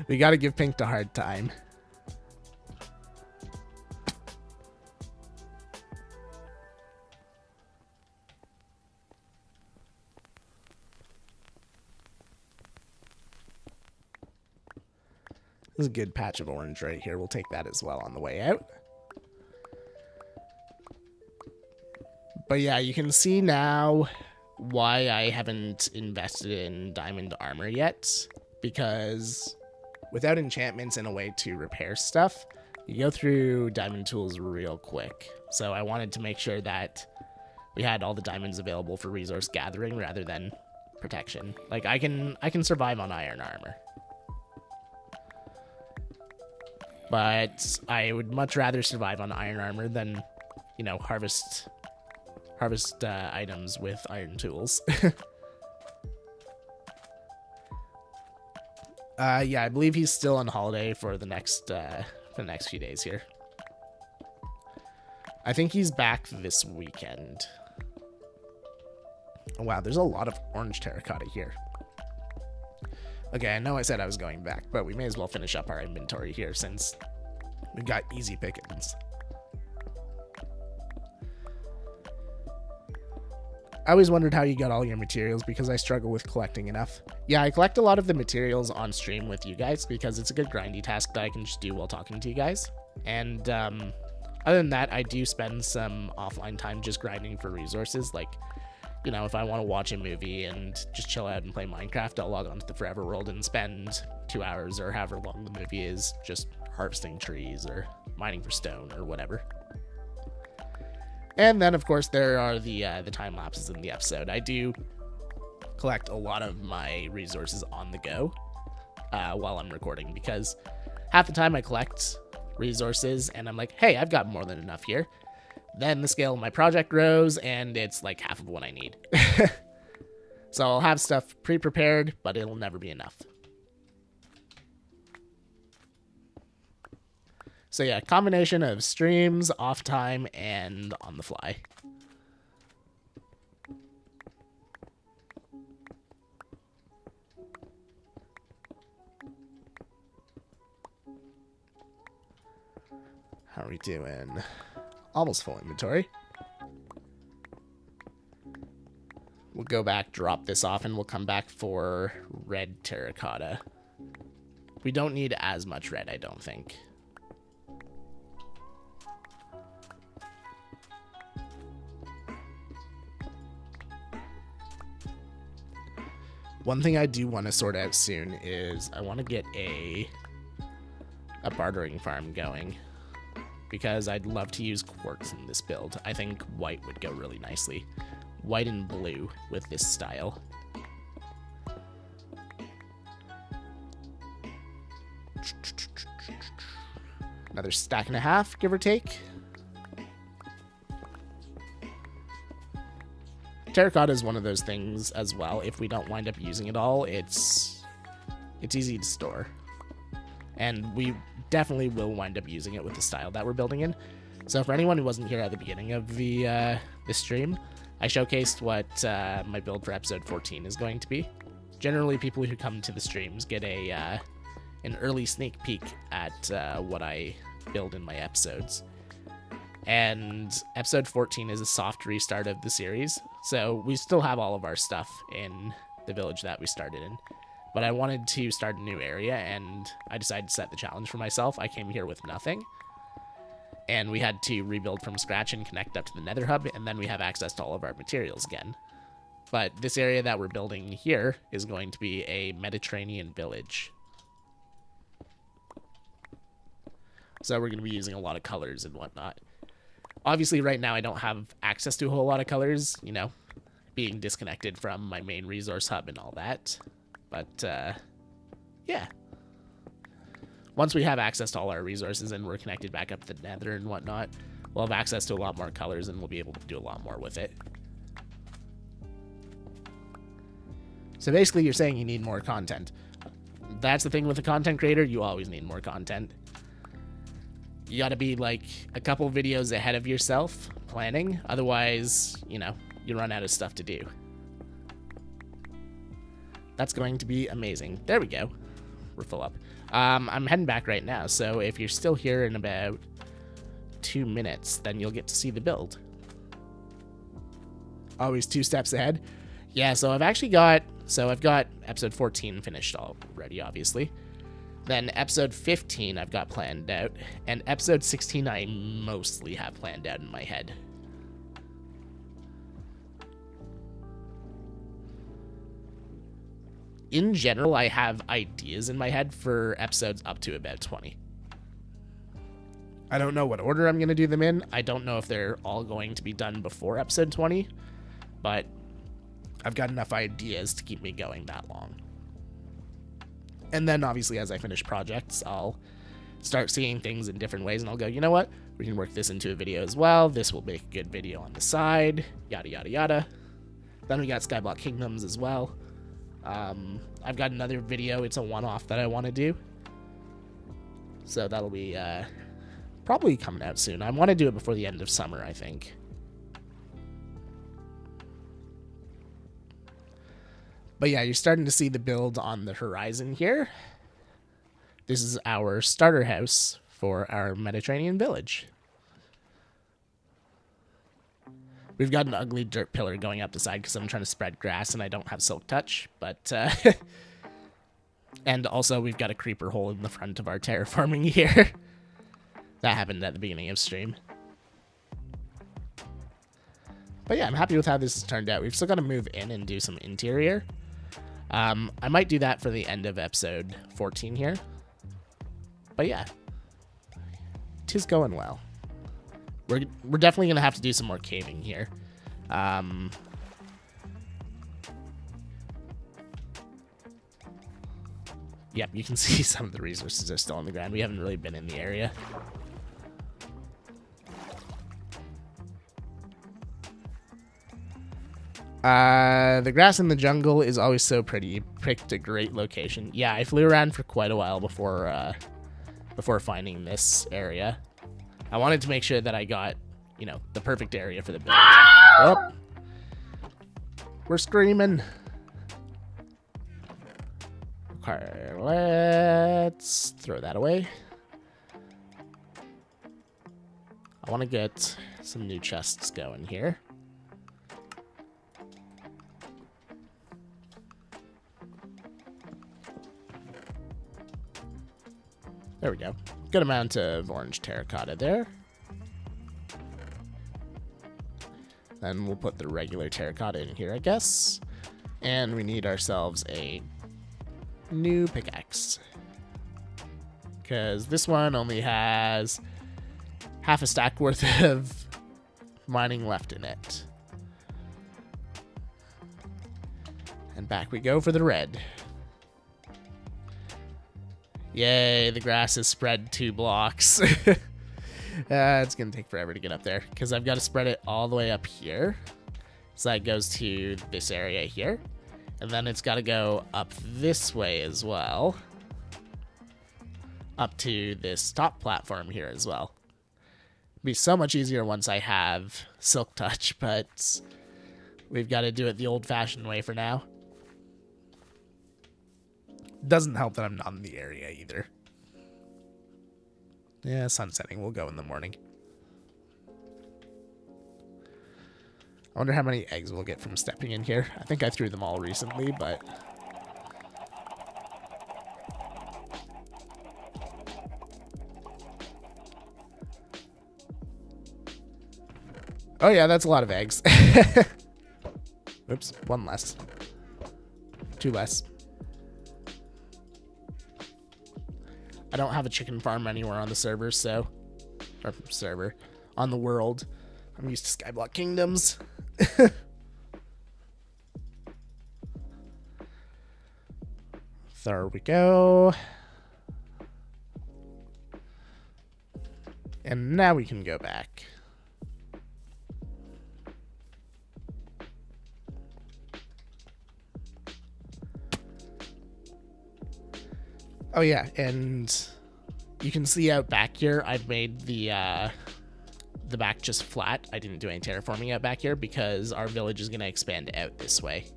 We gotta give Pinked a hard time. This is a good patch of orange right here. We'll take that as well on the way out. But yeah, you can see now why I haven't invested in diamond armor yet. Because without enchantments and a way to repair stuff, you go through diamond tools real quick. So I wanted to make sure that we had all the diamonds available for resource gathering rather than protection. Like I can survive on iron armor. But I would much rather survive on iron armor than, you know, harvest items with iron tools. Yeah, I believe he's still on holiday for the next few days here. I think he's back this weekend. Oh, wow, there's a lot of orange terracotta here. Okay, I know I said I was going back, but we may as well finish up our inventory here since we've got easy pickings. I always wondered how you got all your materials because I struggle with collecting enough. Yeah, I collect a lot of the materials on stream with you guys because it's a good grindy task that I can just do while talking to you guys. And other than that, I do spend some offline time just grinding for resources. Like, you know, if I want to watch a movie and just chill out and play Minecraft, I'll log on to the Forever World and spend 2 hours or however long the movie is just harvesting trees or mining for stone or whatever. And then, of course, there are the time lapses in the episode. I do collect a lot of my resources on the go while I'm recording because half the time I collect resources and I'm like, hey, I've got more than enough here. Then the scale of my project grows and it's like half of what I need. So I'll have stuff pre-prepared, but it'll never be enough. So yeah, combination of streams, off time, and on the fly. How are we doing? Almost full inventory. We'll go back, drop this off, and we'll come back for red terracotta. We don't need as much red, I don't think. One thing I do want to sort out soon is I want to get a bartering farm going because I'd love to use quartz in this build. I think white would go really nicely. White and blue with this style. Another stack and a half, give or take. terracotta is one of those things as well. If we don't wind up using it all, it's easy to store. And we definitely will wind up using it with the style that we're building in. So for anyone who wasn't here at the beginning of the stream, I showcased what my build for episode 14 is going to be. Generally, people who come to the streams get an early sneak peek at what I build in my episodes. And episode 14 is a soft restart of the series, so we still have all of our stuff in the village that we started in. But I wanted to start a new area, and I decided to set the challenge for myself. I came here with nothing, and we had to rebuild from scratch and connect up to the Nether Hub, and then we have access to all of our materials again. But this area that we're building here is going to be a Mediterranean village. So we're going to be using a lot of colors and whatnot. Obviously, right now I don't have access to a whole lot of colors, you know, being disconnected from my main resource hub and all that. But, yeah. Once we have access to all our resources and we're connected back up to the Nether and whatnot, we'll have access to a lot more colors and we'll be able to do a lot more with it. So basically, you're saying you need more content. That's the thing with a content creator, you always need more content. You gotta be like a couple videos ahead of yourself planning, otherwise, you know, you run out of stuff to do. That's going to be amazing. There we go. We're full up. I'm heading back right now, so if you're still here in about 2 minutes, then you'll get to see the build. Always 2 steps ahead. Yeah, so I've got episode 14 finished already, obviously. Then episode 15 I've got planned out, and episode 16 I mostly have planned out in my head. In general, I have ideas in my head for episodes up to about 20. I don't know what order I'm going to do them in. I don't know if they're all going to be done before episode 20, but I've got enough ideas to keep me going that long. And then, obviously, as I finish projects, I'll start seeing things in different ways, and I'll go, you know what? We can work this into a video as well. This will make a good video on the side, yada, yada, yada. Then we got Skyblock Kingdoms as well. I've got another video. It's a one-off that I want to do. So that'll be probably coming out soon. I want to do it before the end of summer, I think. But yeah, you're starting to see the build on the horizon here. This is our starter house for our Mediterranean village. We've got an ugly dirt pillar going up the side because I'm trying to spread grass and I don't have silk touch, but and also we've got a creeper hole in the front of our terraforming here. That happened at the beginning of stream. But yeah, I'm happy with how this has turned out. We've still got to move in and do some interior. I might do that for the end of episode 14 here. But yeah, 'tis going well. We're definitely going to have to do some more caving here. Yep, you can see some of the resources are still on the ground. We haven't really been in the area. The grass in the jungle is always so pretty. You picked a great location. Yeah, I flew around for quite a while before finding this area. I wanted to make sure that I got, you know, the perfect area for the build. Oh, we're screaming. Okay, let's throw that away. I want to get some new chests going here. There we go. Good amount of orange terracotta there. Then we'll put the regular terracotta in here, I guess. And we need ourselves a new pickaxe. Because this one only has half a stack worth of mining left in it. And back we go for the red. Yay, the grass has spread 2 blocks. It's going to take forever to get up there because I've got to spread it all the way up here. So that goes to this area here. And then it's got to go up this way as well. Up to this top platform here as well. It'll be so much easier once I have Silk Touch, but we've got to do it the old-fashioned way for now. Doesn't help that I'm not in the area either. Yeah, sun setting. We'll go in the morning. I wonder how many eggs we'll get from stepping in here. I think I threw them all recently, but... Oh yeah, that's a lot of eggs. Oops, one less. Two less. I don't have a chicken farm anywhere on the server, so... Or server. On the world. I'm used to Skyblock Kingdoms. There we go. And now we can go back. Oh yeah, and you can see out back here, I've made the back just flat. I didn't do any terraforming out back here because our village is going to expand out this way.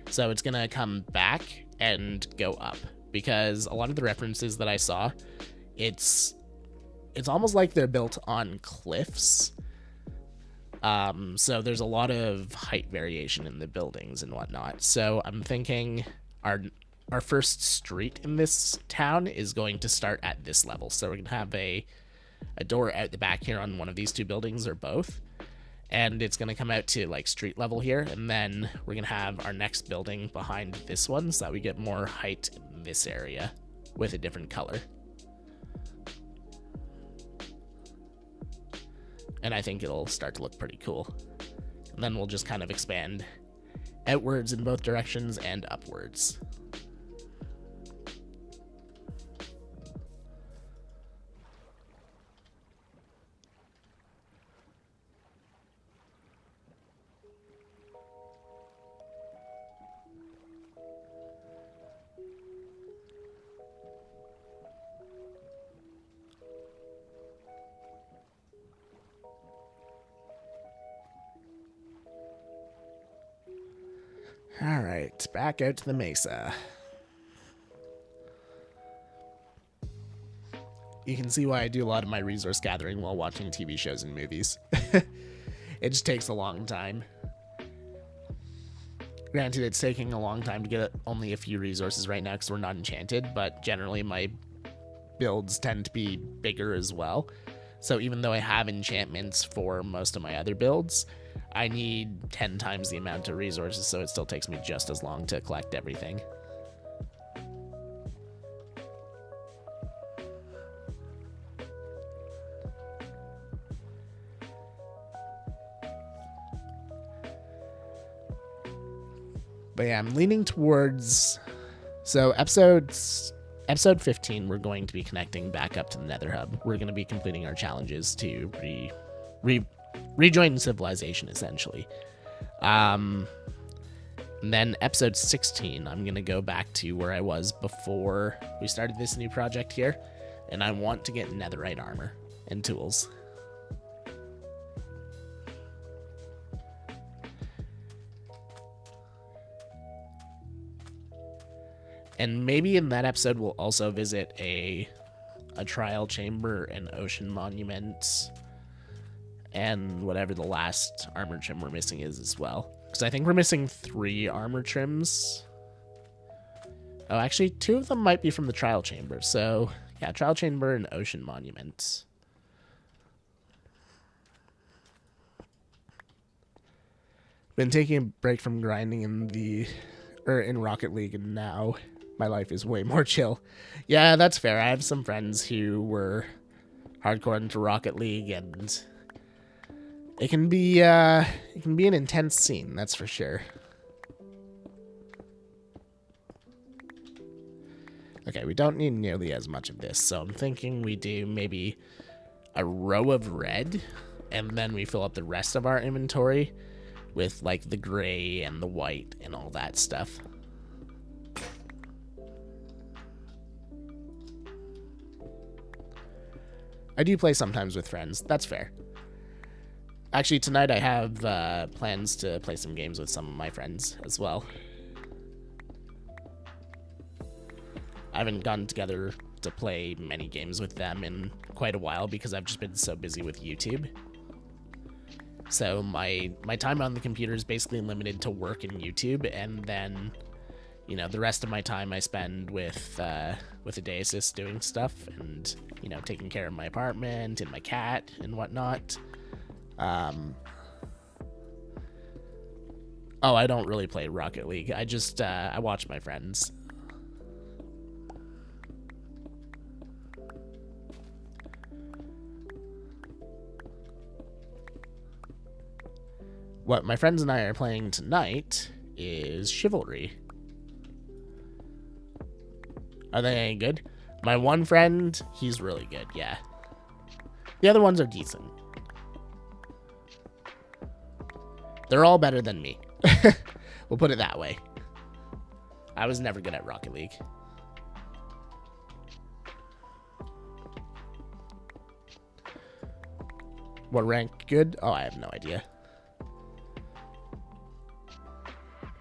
So it's going to come back and go up, because a lot of the references that I saw, it's almost like they're built on cliffs. So there's a lot of height variation in the buildings and whatnot. So I'm thinking our first street in this town is going to start at this level. So we're going to have a door out the back here on one of these two buildings or both. And it's going to come out to like street level here. And then we're going to have our next building behind this one so that we get more height in this area with a different color. And I think it'll start to look pretty cool. And then we'll just kind of expand outwards in both directions and upwards. All right, back out to the mesa. You can see why I do a lot of my resource gathering while watching TV shows and movies. It just takes a long time. Granted, it's taking a long time to get only a few resources right now because we're not enchanted, but generally my builds tend to be bigger as well. So even though I have enchantments for most of my other builds, I need 10 times the amount of resources, so it still takes me just as long to collect everything. But yeah, I'm leaning towards... So episode 15, we're going to be connecting back up to the Nether Hub. We're going to be completing our challenges to rejoin civilization, essentially. And then episode 16, I'm going to go back to where I was before we started this new project here. And I want to get netherite armor and tools. And maybe in that episode, we'll also visit a trial chamber, an ocean monument, and whatever the last armor trim we're missing is as well. Because I think we're missing 3 armor trims. Oh, actually, 2 of them might be from the trial chamber. So, yeah, trial chamber and ocean monument. Been taking a break from grinding in Rocket League, and now my life is way more chill. Yeah, that's fair. I have some friends who were hardcore into Rocket League, and it can be an intense scene, that's for sure. Okay, we don't need nearly as much of this, so I'm thinking we do maybe a row of red, and then we fill up the rest of our inventory with like the gray and the white and all that stuff. I do play sometimes with friends. That's fair. Actually, tonight I have plans to play some games with some of my friends as well. I haven't gotten together to play many games with them in quite a while because I've just been so busy with YouTube. So my time on the computer is basically limited to work and YouTube, and then, you know, the rest of my time I spend with a day assist doing stuff and, you know, taking care of my apartment and my cat and whatnot. Oh, I don't really play Rocket League. I just I watch my friends. What my friends and I are playing tonight is Chivalry. Are they any good? My one friend, he's really good, yeah. The other ones are decent. They're all better than me. We'll put it that way. I was never good at Rocket League. What rank good? Oh, I have no idea.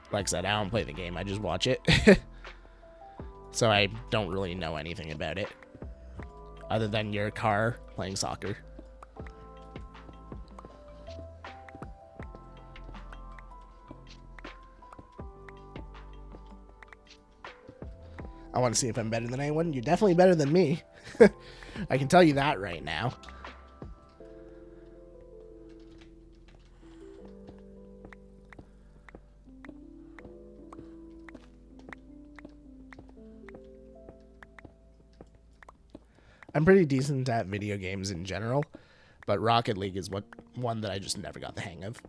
Like I said, I don't play the game, I just watch it. So I don't really know anything about it. Other than your car playing soccer. I want to see if I'm better than anyone. You're definitely better than me. I can tell you that right now. I'm pretty decent at video games in general, but Rocket League is one that I just never got the hang of.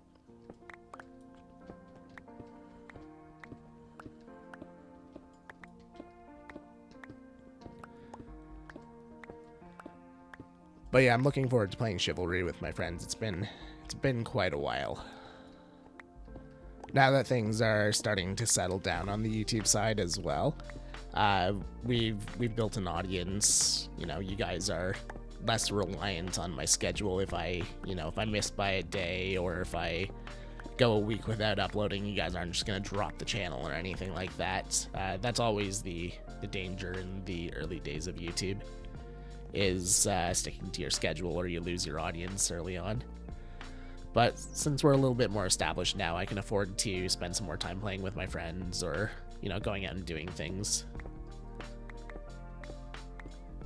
But yeah, I'm looking forward to playing Chivalry with my friends. It's been quite a while. Now that things are starting to settle down on the YouTube side as well, we've built an audience. You know, you guys are less reliant on my schedule. If I miss by a day or if I go a week without uploading, you guys aren't just gonna drop the channel or anything like that. That's always the danger in the early days of YouTube, is sticking to your schedule or you lose your audience early on. But since we're a little bit more established now, I can afford to spend some more time playing with my friends or, you know, going out and doing things.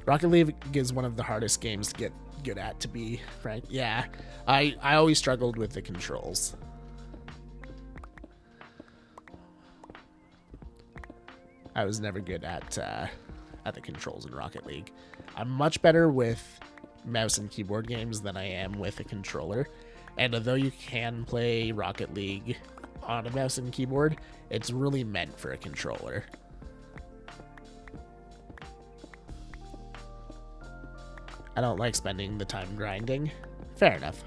Rocket League is one of the hardest games to get good at, to be frank. Yeah, I always struggled with the controls. I was never good at the controls in Rocket League. I'm much better with mouse and keyboard games than I am with a controller. And although you can play Rocket League on a mouse and keyboard, it's really meant for a controller. I don't like spending the time grinding. Fair enough.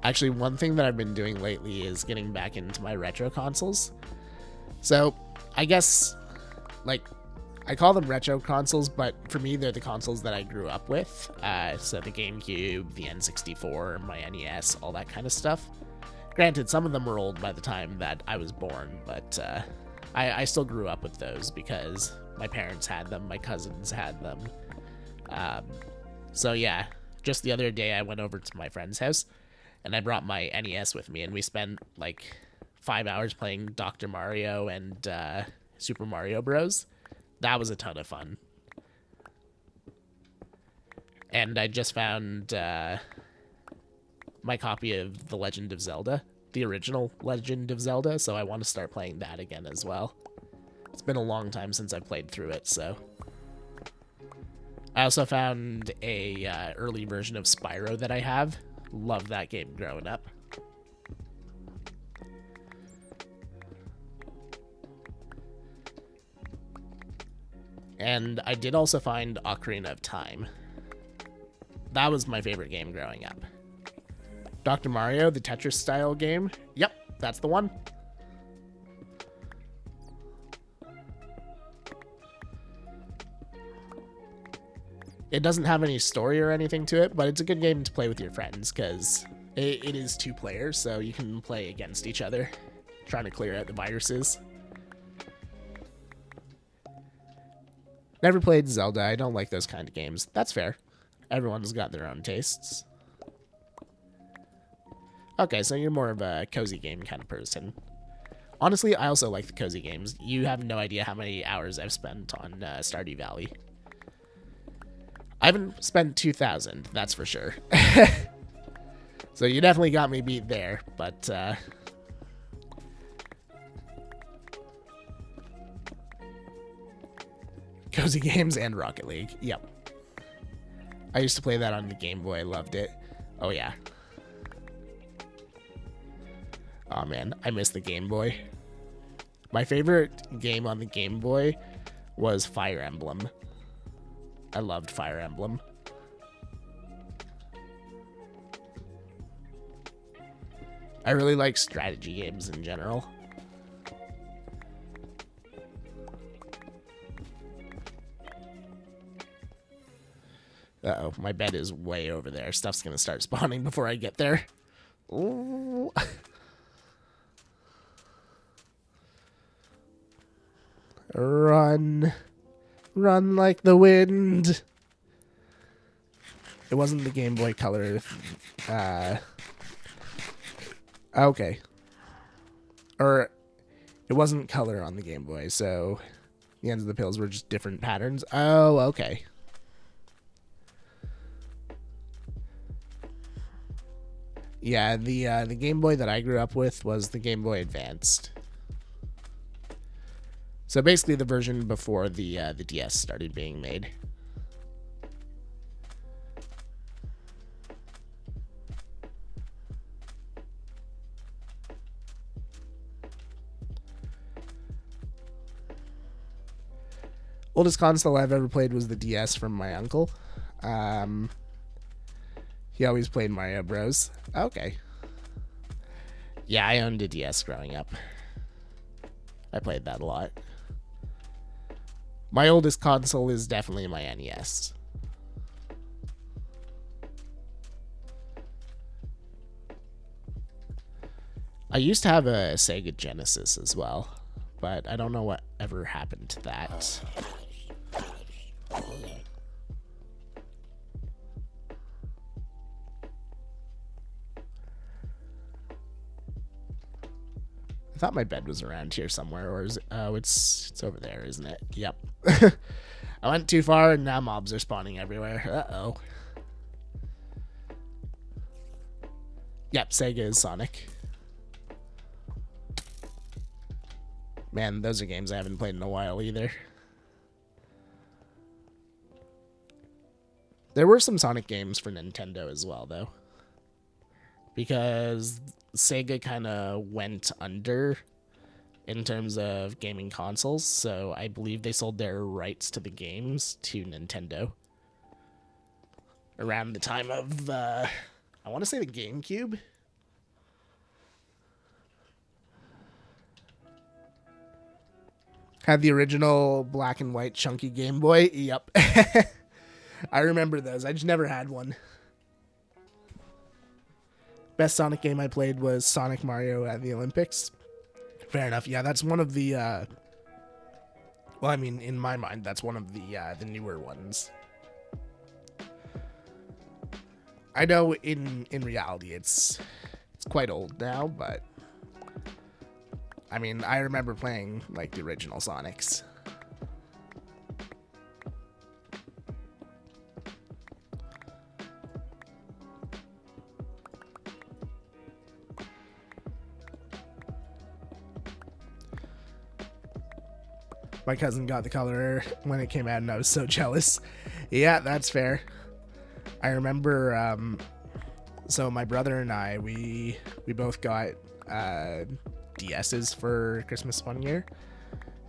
Actually, one thing that I've been doing lately is getting back into my retro consoles. So, I guess, like, I call them retro consoles, but for me, they're the consoles that I grew up with. So the GameCube, the N64, my NES, all that kind of stuff. Granted, some of them were old by the time that I was born, but I still grew up with those because my parents had them, my cousins had them. So yeah, just the other day I went over to my friend's house, and I brought my NES with me, and we spent like 5 hours playing Dr. Mario and Super Mario Bros. That was a ton of fun. And I just found my copy of The Legend of Zelda, the original Legend of Zelda, so I want to start playing that again as well. It's been a long time since I played through it, so. I also found a early version of Spyro that I have. Loved that game growing up. And I did also find Ocarina of Time. That was my favorite game growing up. Dr. Mario, the Tetris style game. Yep, that's the one. It doesn't have any story or anything to it, but it's a good game to play with your friends because it is 2 players, so you can play against each other, trying to clear out the viruses. Never played Zelda. I don't like those kind of games. That's fair. Everyone's got their own tastes. Okay, so you're more of a cozy game kind of person. Honestly, I also like the cozy games. You have no idea how many hours I've spent on Stardew Valley. I haven't spent 2,000, that's for sure. So you definitely got me beat there, but cozy games and Rocket League. Yep. I used to play that on the Game Boy. I loved it. Oh, yeah. Oh, man. I miss the Game Boy. My favorite game on the Game Boy was Fire Emblem. I loved Fire Emblem. I really like strategy games in general. Uh-oh, my bed is way over there. Stuff's gonna start spawning before I get there. Ooh. Run. Run like the wind. It wasn't the Game Boy Color. Okay. Or it wasn't color on the Game Boy, so the ends of the pills were just different patterns. Oh, okay. Yeah, the Game Boy that I grew up with was the Game Boy Advanced. So basically the version before the DS started being made. Oldest console I've ever played was the DS from my uncle. He always played Mario Bros. Okay. Yeah, I owned a DS growing up. I played that a lot. My oldest console is definitely my NES. I used to have a Sega Genesis as well, but I don't know what ever happened to that. I thought my bed was around here somewhere, or is it? Oh, it's over there, isn't it? Yep. I went too far, and now mobs are spawning everywhere. Uh-oh. Yep, Sega is Sonic. Man, those are games I haven't played in a while either. There were some Sonic games for Nintendo as well, though. Because Sega kind of went under in terms of gaming consoles, so I believe they sold their rights to the games to Nintendo around the time of, I want to say the GameCube. Had the original black and white chunky Game Boy. Yep. I remember those. I just never had one. Best Sonic game I played was Sonic Mario at the Olympics. Fair enough. Yeah, that's one of the, well, I mean, in my mind, that's one of the newer ones. I know in reality it's quite old now, but I mean, I remember playing like the original Sonics. My cousin got the color when it came out, and I was so jealous. Yeah, that's fair. I remember, so my brother and I, we both got DS's for Christmas one year,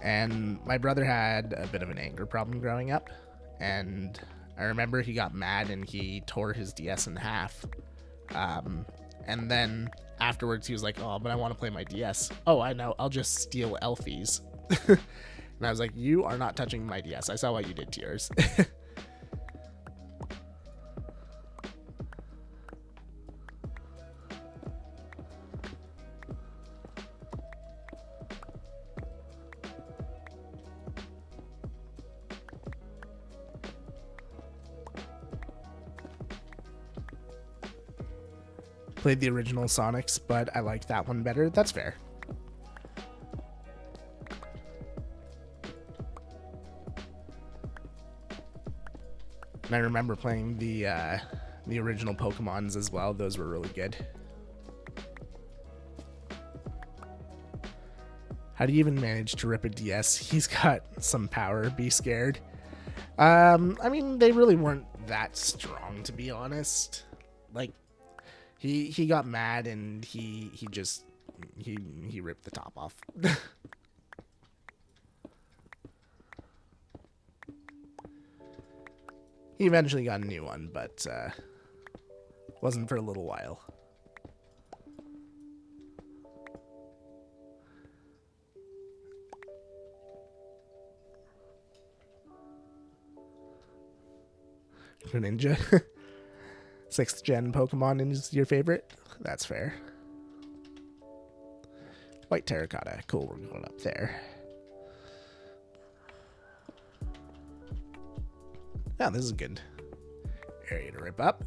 And my brother had a bit of an anger problem growing up, and I remember he got mad and he tore his DS in half. And then afterwards he was like, oh, but I want to play my DS. Oh, I know, I'll just steal Elfie's. And I was like, you are not touching my DS. I saw what you did to yours. Played the original Sonics, but I liked that one better. That's fair. And I remember playing the original Pokemons as well. Those were really good. How do you even manage to rip a DS? He's got some power. Be scared. I mean, they really weren't that strong, to be honest. Like, he got mad and he ripped the top off. He eventually got a new one, but wasn't for a little while. Greninja. 6th gen Pokemon is your favorite? That's fair. White terracotta. Cool, we're going up there. Yeah, this is a good area to rip up.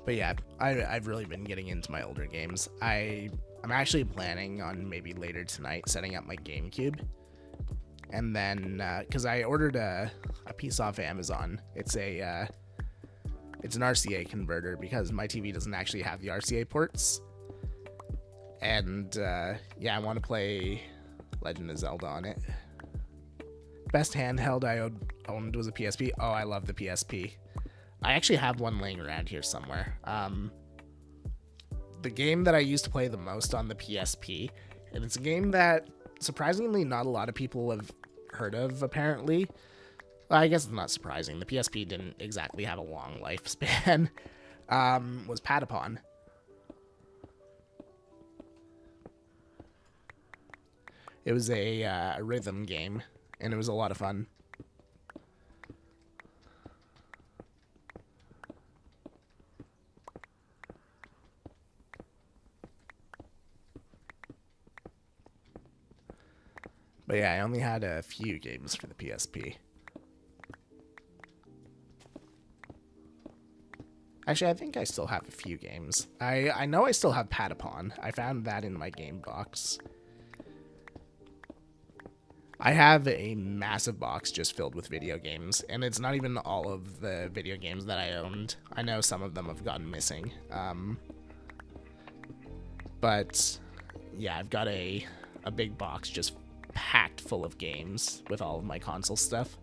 But yeah, I've really been getting into my older games. I'm actually planning on maybe later tonight setting up my GameCube. And then, because I ordered a piece off Amazon. It's an RCA converter because my TV doesn't actually have the RCA ports. And yeah, I want to play Legend of Zelda on it. Best handheld I owned was a PSP. Oh, I love the PSP. I actually have one laying around here somewhere. The game that I used to play the most on the PSP, and it's a game that surprisingly not a lot of people have heard of, apparently. Well, I guess it's not surprising. The PSP didn't exactly have a long lifespan. Was Patapon. It was a rhythm game, and it was a lot of fun. But yeah, I only had a few games for the PSP. Actually, I think I still have a few games. I know I still have Patapon. I found that in my game box. I have a massive box just filled with video games, and it's not even all of the video games that I owned. I know some of them have gone missing. But yeah, I've got a big box just packed full of games with all of my console stuff.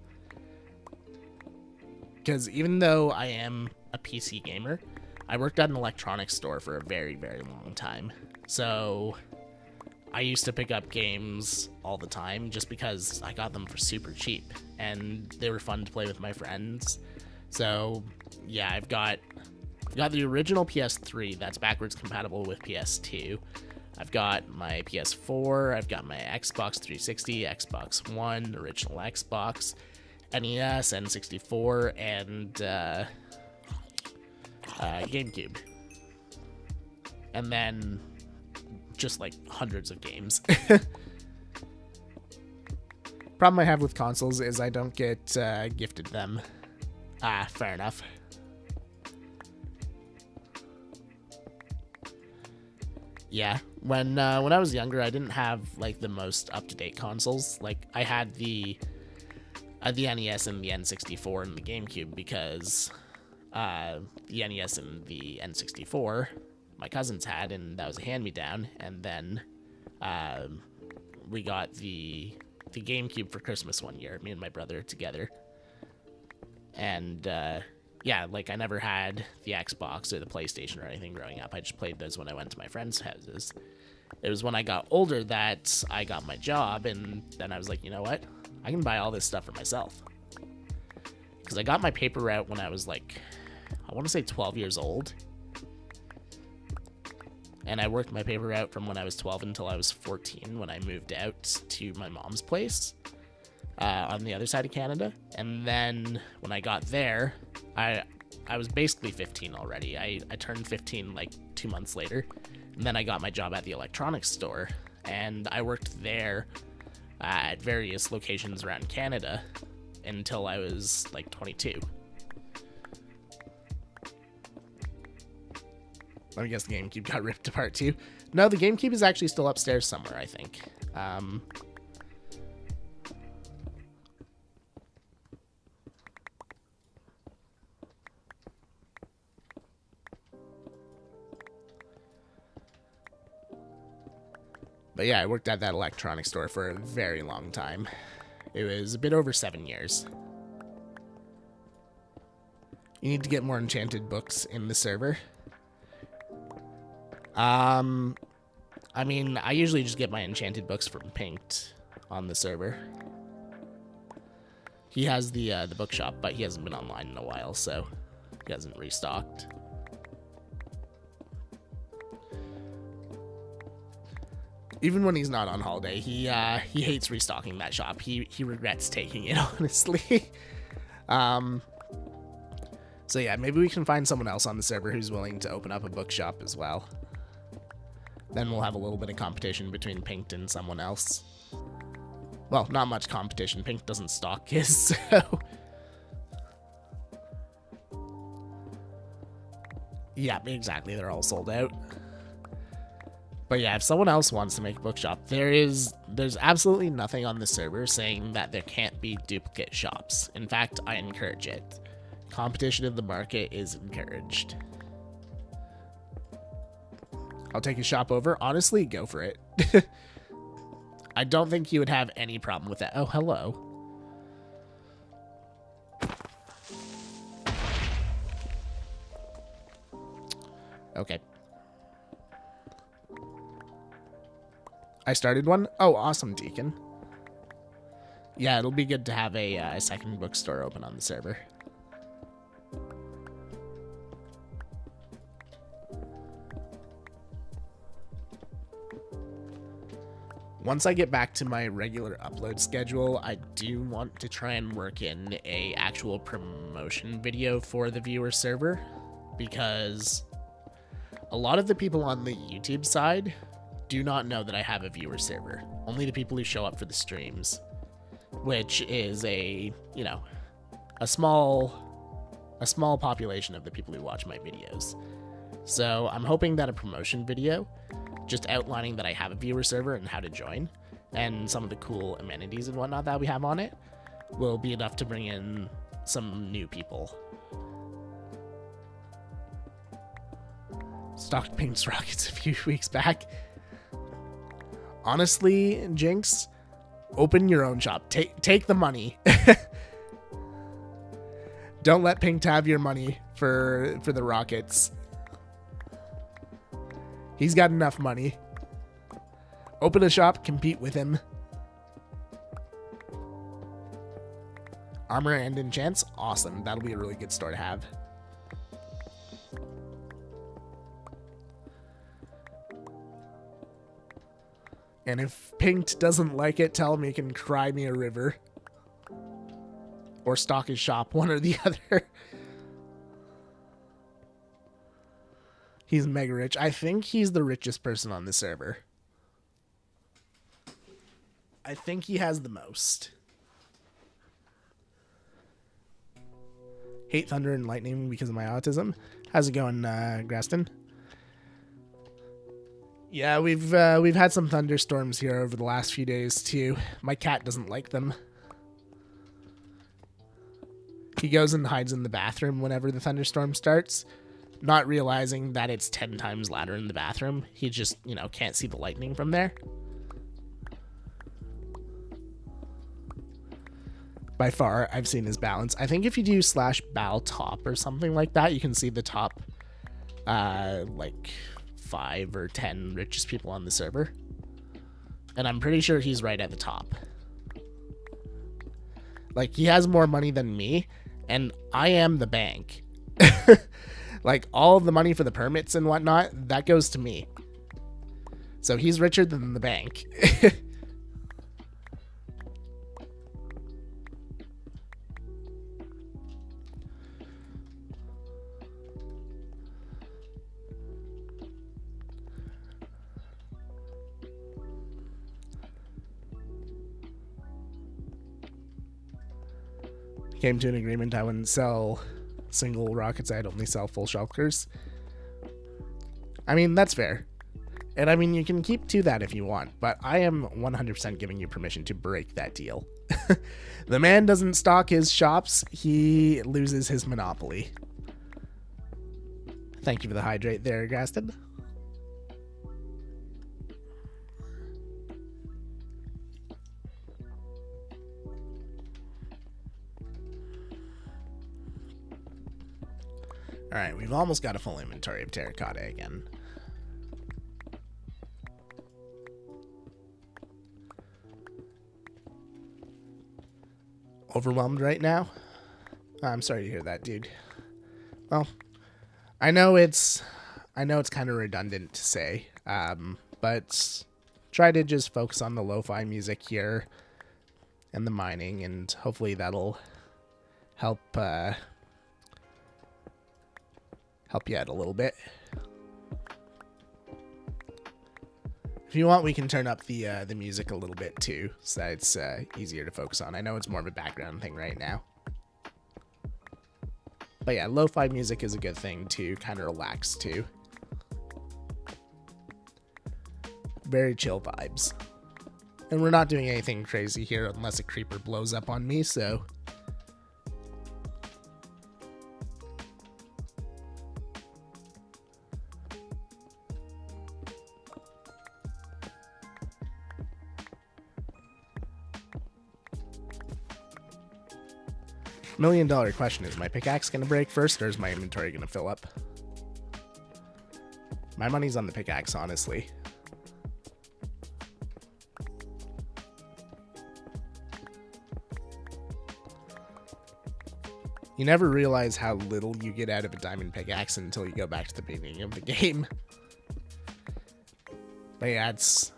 Because even though I am a PC gamer, I worked at an electronics store for a very, very long time. So I used to pick up games all the time just because I got them for super cheap and they were fun to play with my friends. So yeah, I've got the original PS3 that's backwards compatible with PS2. I've got my PS4, I've got my Xbox 360, Xbox One, original Xbox, NES, N64, and GameCube. And then just like hundreds of games. Problem I have with consoles is I don't get gifted them. Fair enough. Yeah, when I was younger, I didn't have like the most up-to-date consoles. Like I had the NES and the N64 and the GameCube because the NES and the N64 my cousins had, and that was a hand-me-down. And then We got the GameCube for Christmas one year, me and my brother together. And yeah, like I never had the Xbox or the PlayStation or anything growing up. I just played those when I went to my friends' houses. It was when I got older that I got my job, and then I was like, you know what? I can buy all this stuff for myself. Because I got my paper route when I was like, I want to say 12 years old. And I worked my paper route from when I was 12 until I was 14 when I moved out to my mom's place on the other side of Canada. And then when I got there, I was basically 15 already. I turned 15 like 2 months later. And then I got my job at the electronics store. And I worked there at various locations around Canada until I was like 22. Let me guess the GameCube got ripped apart too. No, the GameCube is actually still upstairs somewhere, I think. But yeah, I worked at that electronics store for a very long time. It was a bit over 7 years. You need to get more enchanted books in the server. I mean, I usually just get my enchanted books from Pinked on the server. He has the bookshop, but he hasn't been online in a while, so he hasn't restocked. Even when he's not on holiday, he hates restocking that shop. He regrets taking it, honestly. So yeah, maybe we can find someone else on the server who's willing to open up a bookshop as well. Then we'll have a little bit of competition between Pinked and someone else. Well, not much competition. Pink doesn't stock his, so... Yeah, exactly. They're all sold out. But yeah, if someone else wants to make a bookshop, there's absolutely nothing on the server saying that there can't be duplicate shops. In fact, I encourage it. Competition in the market is encouraged. I'll take a shop over. Honestly, go for it. I don't think you would have any problem with that. Oh, hello. Okay. I started one? Oh, awesome, Deacon. Yeah, it'll be good to have a second bookstore open on the server. Once I get back to my regular upload schedule, I do want to try and work in a actual promotion video for the viewer server, because a lot of the people on the YouTube side do not know that I have a viewer server. Only the people who show up for the streams, which is a small population of the people who watch my videos. So I'm hoping that a promotion video just outlining that I have a viewer server and how to join, and some of the cool amenities and whatnot that we have on it, will be enough to bring in some new people. Stocked Pink's rockets a few weeks back. Honestly, Jinx, open your own shop. Take the money. Don't let Pink have your money for the rockets. He's got enough money. Open a shop, compete with him. Armor and enchants? Awesome. That'll be a really good store to have. And if Pinked doesn't like it, tell him he can cry me a river. Or stock his shop, one or the other. He's mega rich. I think he's the richest person on the server. I think he has the most. Hate thunder and lightning because of my autism. How's it going, Graston? Yeah, we've had some thunderstorms here over the last few days too. My cat doesn't like them. He goes and hides in the bathroom whenever the thunderstorm starts, not realizing that it's 10 times louder in the bathroom. He just, can't see the lightning from there. by far I've seen his balance. I think if you do /bal top or something like that, you can see the top like 5 or 10 richest people on the server. And I'm pretty sure he's right at the top. Like, he has more money than me, and I am the bank. Like, all of the money for the permits and whatnot, that goes to me. So he's richer than the bank. Came to an agreement I wouldn't sell single rockets, I'd only sell full shulkers. I mean, that's fair. And I mean, you can keep to that if you want, but I am 100% giving you permission to break that deal. The man doesn't stock his shops, he loses his monopoly. Thank you for the hydrate there, Gaston. Alright, we've almost got a full inventory of terracotta again. Overwhelmed right now? I'm sorry to hear that, dude. Well, I know it's kind of redundant to say, but try to just focus on the lo-fi music here and the mining, and hopefully that'll help you out a little bit. If you want, we can turn up the music a little bit too, so that it's easier to focus on. I know it's more of a background thing right now. But yeah, lo-fi music is a good thing to kind of relax to. Very chill vibes. And we're not doing anything crazy here unless a creeper blows up on me, so... $1 million question, is my pickaxe going to break first, or is my inventory going to fill up? My money's on the pickaxe, honestly. You never realize how little you get out of a diamond pickaxe until you go back to the beginning of the game. But yeah, it's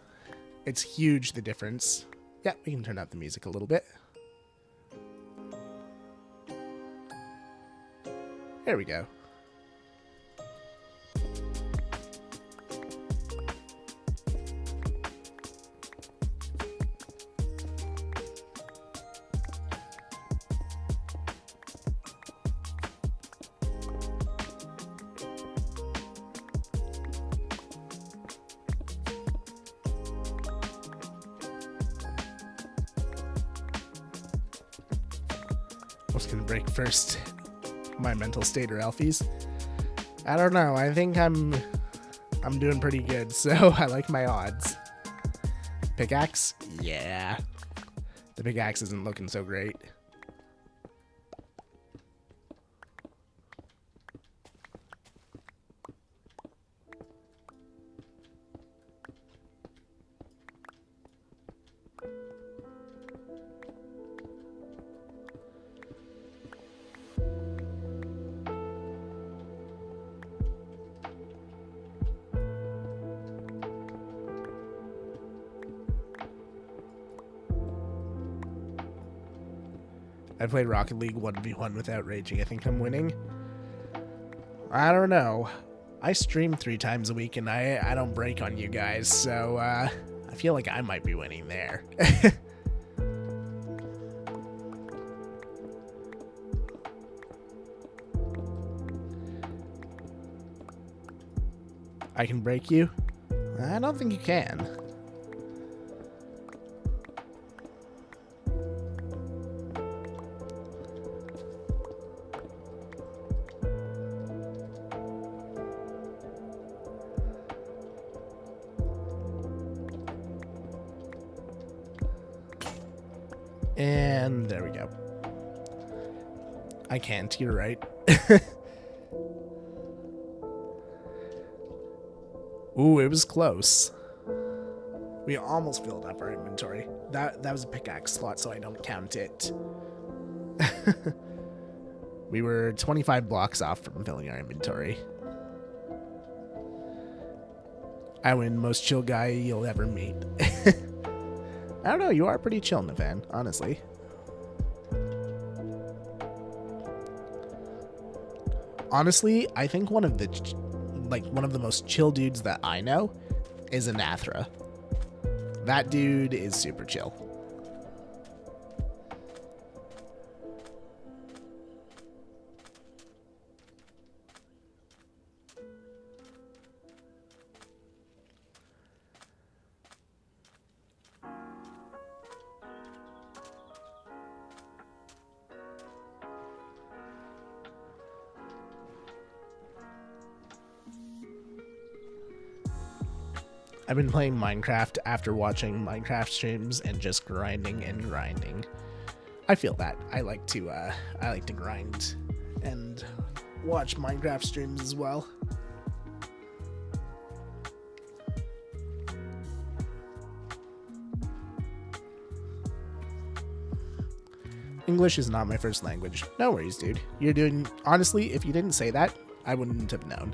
huge, the difference. Yeah, we can turn up the music a little bit. There we go. What's gonna break first? My mental state or Alfie's? I don't know. I think I'm doing pretty good, so I like my odds. Pickaxe? Yeah. The pickaxe isn't looking so great. I played Rocket League 1v1 without raging. I think I'm winning. I don't know. I stream 3 times a week and I don't break on you guys, so I feel like I might be winning there. I can break you? I don't think you can. And there we go. I can't, you're right. Ooh, it was close. We almost filled up our inventory. That was a pickaxe slot, so I don't count it. We were 25 blocks off from filling our inventory. I win, most chill guy you'll ever meet. I don't know, you are pretty chill, Navan, honestly. Honestly, I think one of the most chill dudes that I know is Anathra. That dude is super chill. I've been playing Minecraft after watching Minecraft streams and just grinding and grinding. I feel that. I like to grind and watch Minecraft streams as well. English is not my first language. No worries, dude. You're doing... Honestly, if you didn't say that, I wouldn't have known.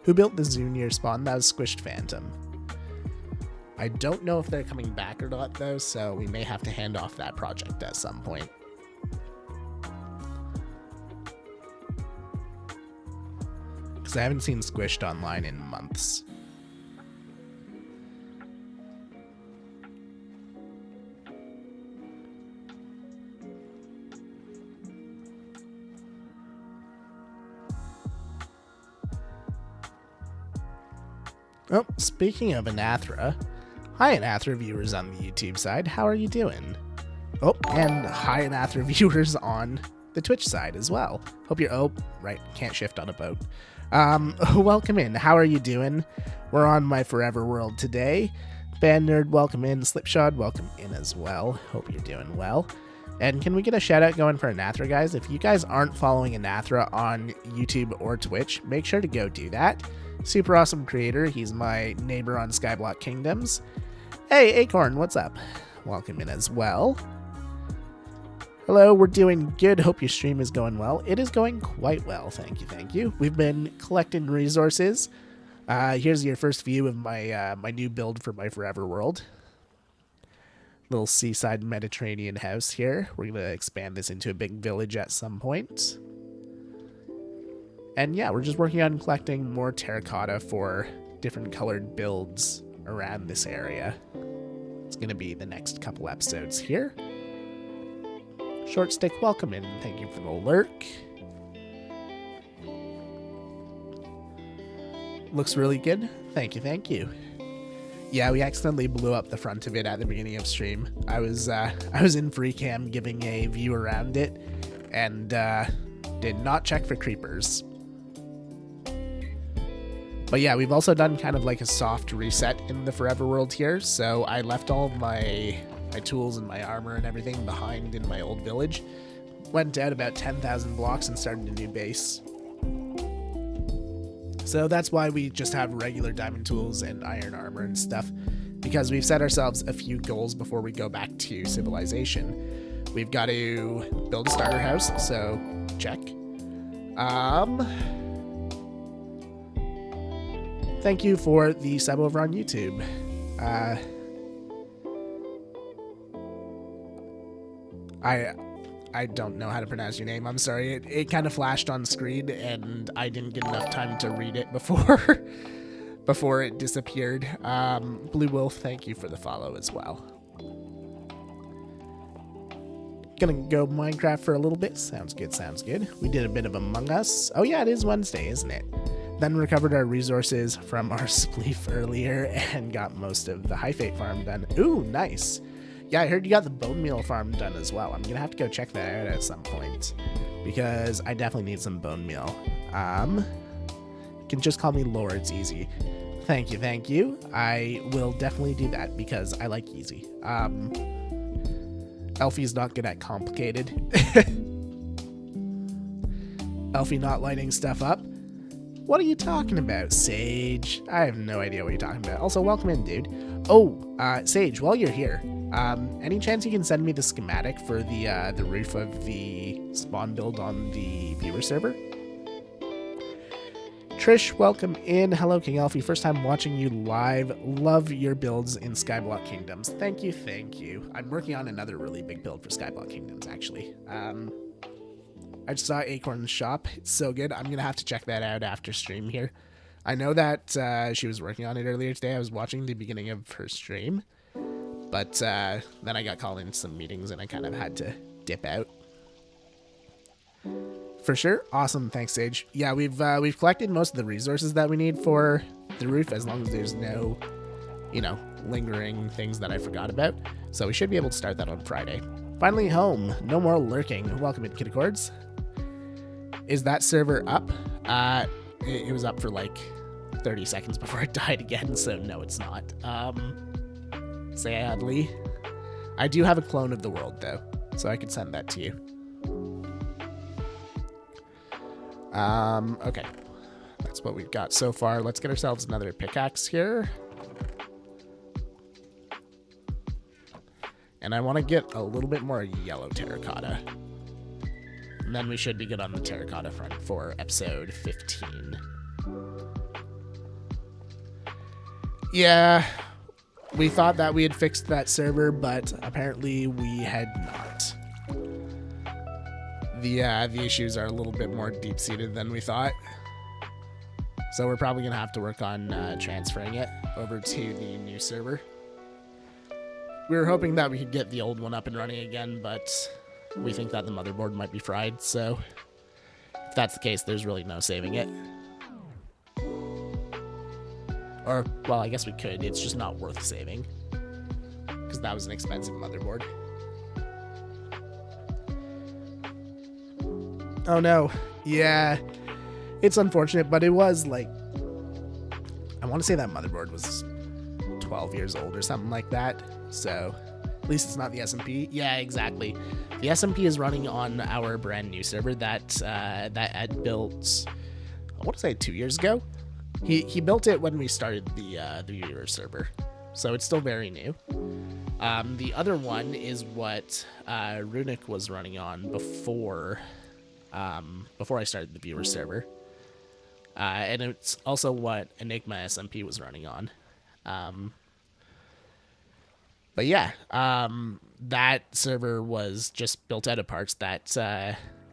Who built the Zunier spawn? That was Squished Phantom. I don't know if they're coming back or not, though, so we may have to hand off that project at some point. Because I haven't seen Squished online in months. Oh, speaking of Anathra, hi Anathra viewers on the YouTube side, how are you doing? Oh, and hi Anathra viewers on the Twitch side as well. Hope you're, oh, right, can't shift on a boat. Welcome in, how are you doing? We're on my Forever World today. Band Nerd, welcome in. Slipshod, welcome in as well. Hope you're doing well. And can we get a shout out going for Anathra, guys? If you guys aren't following Anathra on YouTube or Twitch, make sure to go do that. Super awesome creator. He's my neighbor on Skyblock Kingdoms. Hey, Acorn, what's up? Welcome in as well. Hello, we're doing good. Hope your stream is going well. It is going quite well, thank you, thank you. We've been collecting resources. Here's your first view of my my new build for my Forever World. Little seaside Mediterranean house here. We're going to expand this into a big village at some point. And yeah, we're just working on collecting more terracotta for different colored builds around this area. It's going to be the next couple episodes here. Short Stick, welcome in. Thank you for the lurk. Looks really good. Thank you, thank you. Yeah, we accidentally blew up the front of it at the beginning of stream. I was in free cam giving a view around it and did not check for creepers. But yeah, we've also done kind of like a soft reset in the Forever World here. So I left all of my tools and my armor and everything behind in my old village. Went out about 10,000 blocks and started a new base. So that's why we just have regular diamond tools and iron armor and stuff. Because we've set ourselves a few goals before we go back to civilization. We've got to build a starter house, so check. Thank you for the sub over on YouTube. I don't know how to pronounce your name. I'm sorry. It kind of flashed on screen and I didn't get enough time to read it before it disappeared. Blue Wolf, thank you for the follow as well. Gonna go Minecraft for a little bit. Sounds good, sounds good. We did a bit of Among Us. Oh yeah, it is Wednesday, isn't it? Then recovered our resources from our spleef earlier and got most of the High Fate farm done. Ooh, nice. Yeah, I heard you got the bone meal farm done as well. I'm gonna have to go check that out at some point because I definitely need some bone meal. You can just call me Lord's easy. Thank you, thank you. I will definitely do that because I like easy. Elfie's not good at complicated. Elfie not lighting stuff up. What are you talking about, Sage? I have no idea what you're talking about. Also, welcome in, dude. Oh, Sage, while you're here, any chance you can send me the schematic for the roof of the spawn build on the viewer server? Trish, welcome in. Hello, King Elfie. First time watching you live. Love your builds in Skyblock Kingdoms. Thank you, thank you. I'm working on another really big build for Skyblock Kingdoms, actually. I just saw Acorn's shop. It's so good. I'm going to have to check that out after stream here. I know that she was working on it earlier today. I was watching the beginning of her stream. But then I got called into some meetings and I kind of had to dip out. For sure. Awesome. Thanks, Sage. Yeah, we've collected most of the resources that we need for the roof, as long as there's no, you know, lingering things that I forgot about. So we should be able to start that on Friday. Finally home. No more lurking. Welcome in, Kid Accords. Is that server up? It was up for like 30 seconds before it died again, so no, it's not. Sadly. I do have a clone of the world, though, so I could send that to you. Okay. That's what we've got so far. Let's get ourselves another pickaxe here. And I want to get a little bit more yellow terracotta. And then we should be good on the terracotta front for episode 15. Yeah, we thought that we had fixed that server, but apparently we had not. The issues are a little bit more deep-seated than we thought. So we're probably going to have to work on transferring it over to the new server. We were hoping that we could get the old one up and running again, but we think that the motherboard might be fried, so if that's the case, there's really no saving it. Or, well, I guess we could. It's just not worth saving, because that was an expensive motherboard. Oh no. Yeah, it's unfortunate, but it was like, I want to say that motherboard was 12 years old or something like that, so at least it's not the SMP. Yeah, exactly. The SMP is running on our brand new server that Ed built, I want to say 2 years ago. He built it when we started the viewer server, so it's still very new. The other one is what Runic was running on before I started the viewer server, and it's also what Enigma SMP was running on. But yeah, that server was just built out of parts that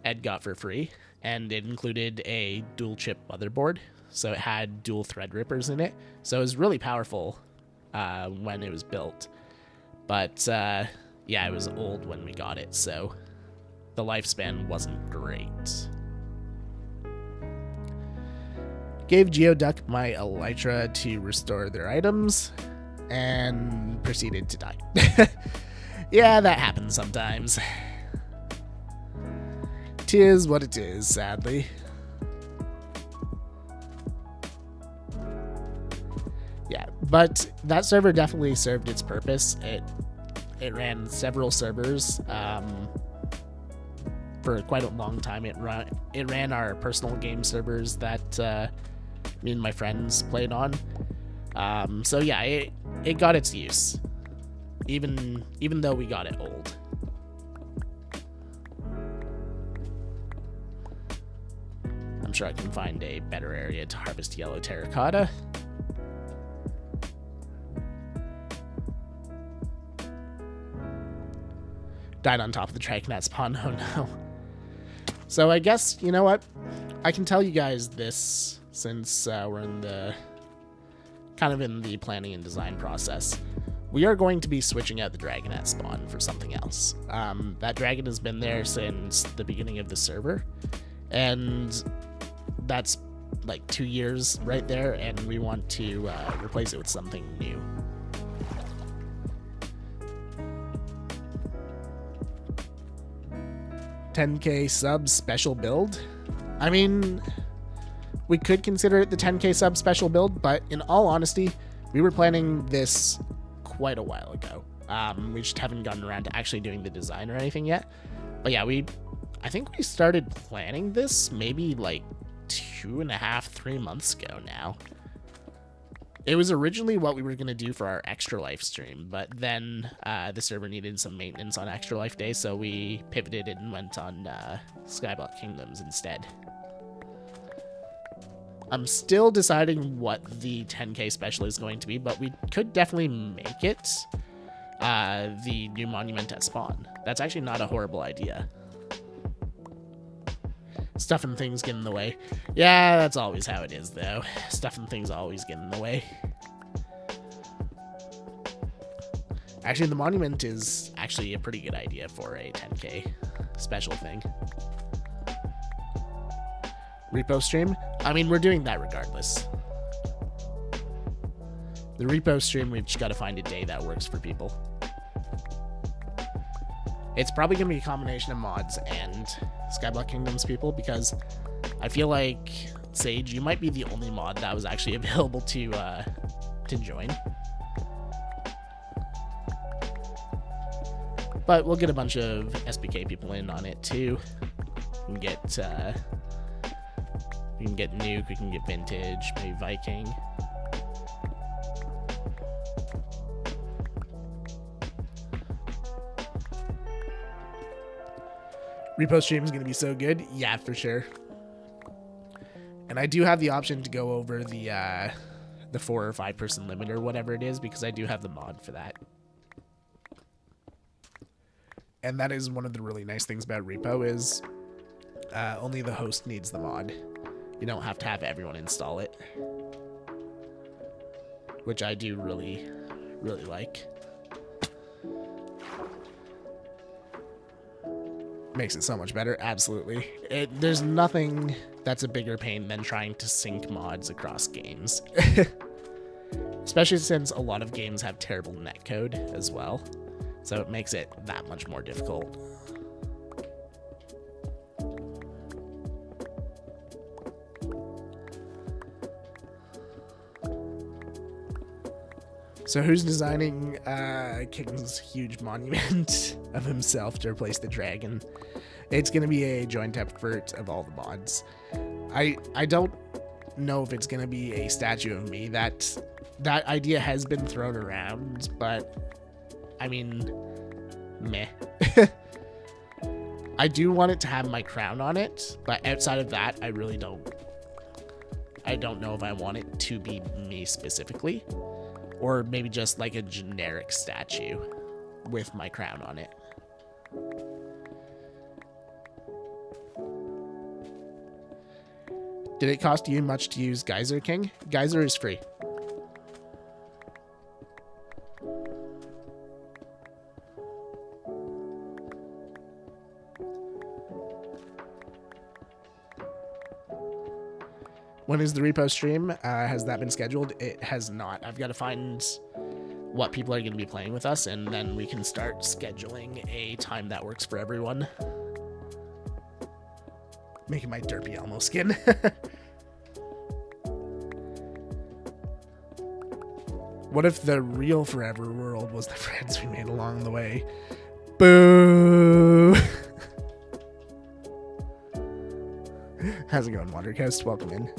Ed got for free, and it included a dual chip motherboard, so it had dual thread rippers in it, so it was really powerful when it was built. But yeah, it was old when we got it, so the lifespan wasn't great. Gave Geoduck my Elytra to restore their items, and proceeded to die. Yeah, that happens sometimes. 'Tis what it is, sadly. Yeah, but that server definitely served its purpose. It ran several servers for quite a long time. It ran our personal game servers that me and my friends played on. So yeah, it got its use, even though we got it old. I'm sure I can find a better area to harvest yellow terracotta. Died on top of the Dragonette spawn. Oh no. So I guess, you know what? I can tell you guys this, since we're in the planning and design process. We are going to be switching out the Dragonette spawn for something else. That dragon has been there since the beginning of the server, and that's like 2 years right there, and we want to replace it with something new. $10K sub special build? I mean, we could consider it the 10K sub special build, but in all honesty, we were planning this quite a while ago. We just haven't gotten around to actually doing the design or anything yet. But yeah, I think we started planning this maybe like 2.5, 3 months ago now. It was originally what we were going to do for our Extra Life stream, but then the server needed some maintenance on Extra Life Day, so we pivoted and went on Skyblock Kingdoms instead. I'm still deciding what the 10k special is going to be, but we could definitely make it the new monument at spawn. That's actually not a horrible idea. Stuff and things get in the way. Yeah, that's always how it is, though. Stuff and things always get in the way. Actually, the monument is actually a pretty good idea for a 10k special thing. Repo stream? I mean, we're doing that regardless. The repo stream, we've just got to find a day that works for people. It's probably going to be a combination of mods and Skyblock Kingdoms people, because I feel like, Sage, you might be the only mod that was actually available to join. But we'll get a bunch of SBK people in on it too. We can get Nuke, we can get Vintage, maybe Viking. Repo stream is going to be so good. Yeah, for sure. And I do have the option to go over the 4 or 5 person limit or whatever it is, because I do have the mod for that. And that is one of the really nice things about Repo is only the host needs the mod. You don't have to have everyone install it, which I do really, really like. Makes it so much better. Absolutely. There's nothing that's a bigger pain than trying to sync mods across games. Especially since a lot of games have terrible netcode as well. So it makes it that much more difficult. So who's designing King's huge monument of himself to replace the dragon? It's going to be a joint effort of all the mods. I don't know if it's going to be a statue of me. That idea has been thrown around, but I mean, meh. I do want it to have my crown on it, but outside of that, I really don't. I don't know if I want it to be me specifically. Or maybe just like a generic statue with my crown on it. Did it cost you much to use Geyser King? Geyser is free. When is the repo stream? Has that been scheduled? It has not. I've got to find what people are going to be playing with us, and then we can start scheduling a time that works for everyone. Making my derpy Elmo skin. What if the real forever world was the friends we made along the way? Boo! How's it going, Watercoast? Welcome in.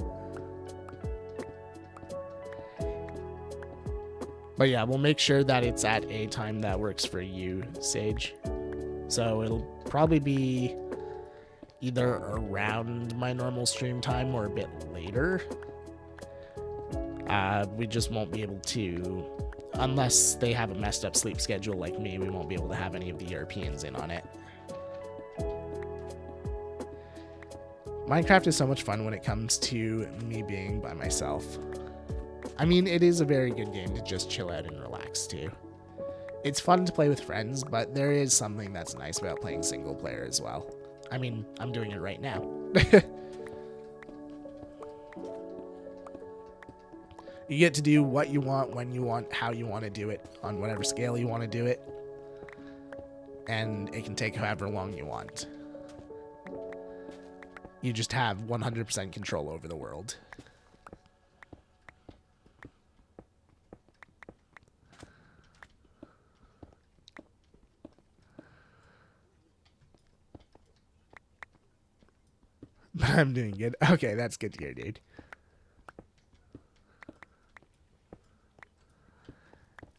But yeah, we'll make sure that it's at a time that works for you, Sage. So it'll probably be either around my normal stream time or a bit later. We just won't be able to, unless they have a messed up sleep schedule like me, we won't be able to have any of the Europeans in on it. Minecraft is so much fun when it comes to me being by myself. I mean, it is a very good game to just chill out and relax to. It's fun to play with friends, but there is something that's nice about playing single player as well. I mean, I'm doing it right now. You get to do what you want, when you want, how you want to do it, on whatever scale you want to do it. And it can take however long you want. You just have 100% control over the world. But I'm doing good. Okay, that's good to hear, dude.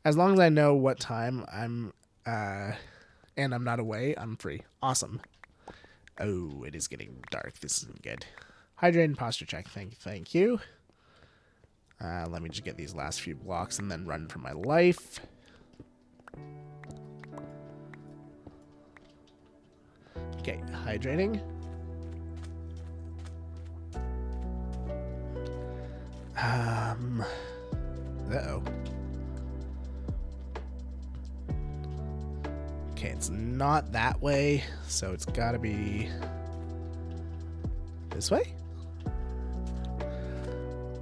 As long as I know what time I'm, and I'm not away, I'm free. Awesome. Oh, it is getting dark. This isn't good. Hydrate and posture check. Thank you. Let me just get these last few blocks and then run for my life. Okay, hydrating. Uh-oh. Okay, it's not that way, so it's gotta be this way?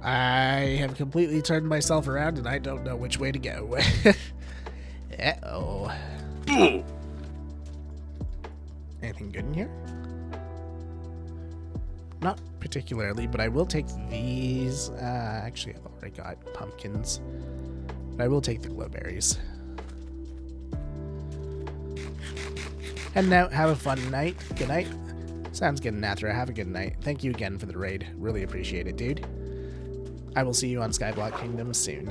I have completely turned myself around and I don't know which way to go. Uh-oh. Anything good in here? Not particularly, but I will take these. Actually, I've already got pumpkins. But I will take the glowberries. Heading out, have a fun night. Good night. Sounds good, Nathra. Have a good night. Thank you again for the raid. Really appreciate it, dude. I will see you on Skyblock Kingdom soon.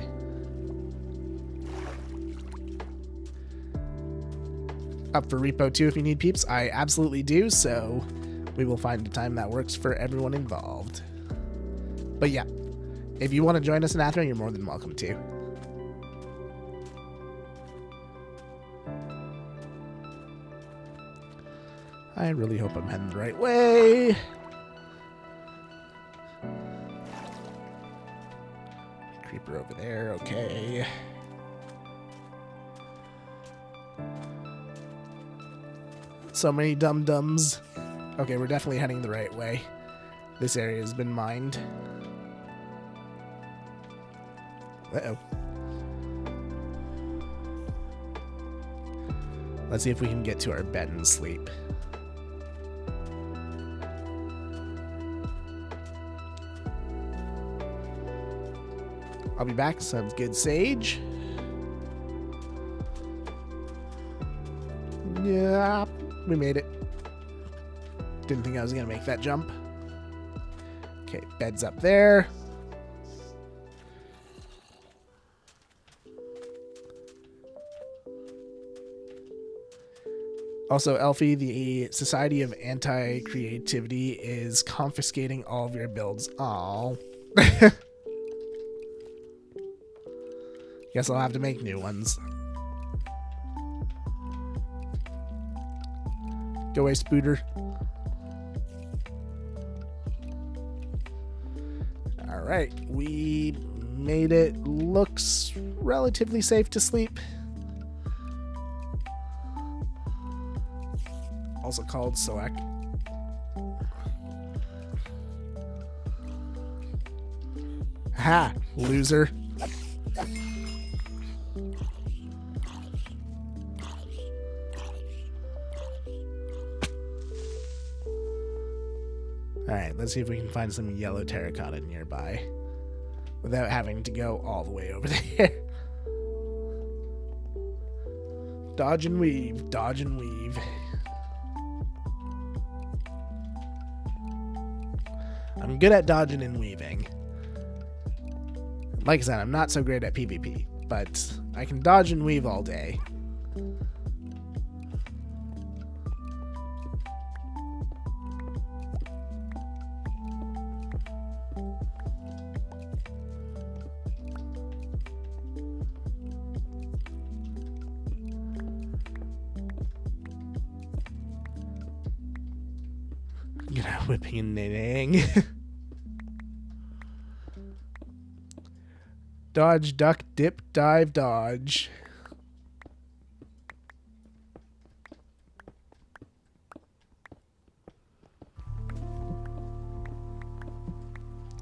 Up for Repo 2 if you need peeps? I absolutely do, so we will find a time that works for everyone involved. But yeah, if you want to join us in Athra, you're more than welcome to. I really hope I'm heading the right way. Creeper over there, okay. So many dum-dums. Okay, we're definitely heading the right way. This area has been mined. Uh-oh. Let's see if we can get to our bed and sleep. I'll be back. Sounds good, Sage. Yeah, we made it. Didn't think I was going to make that jump. Okay, bed's up there. Also, Elfie, the Society of Anti-Creativity is confiscating all of your builds. Aww. Guess I'll have to make new ones. Go away, Spooter. Alright, we made it. Looks relatively safe to sleep. Also called Soak. Ha! Loser. Alright, let's see if we can find some yellow terracotta nearby without having to go all the way over there. Dodge and weave, dodge and weave. I'm good at dodging and weaving. Like I said, I'm not so great at PvP, but I can dodge and weave all day. You know, whipping and knitting. Dodge, duck, dip, dive, dodge.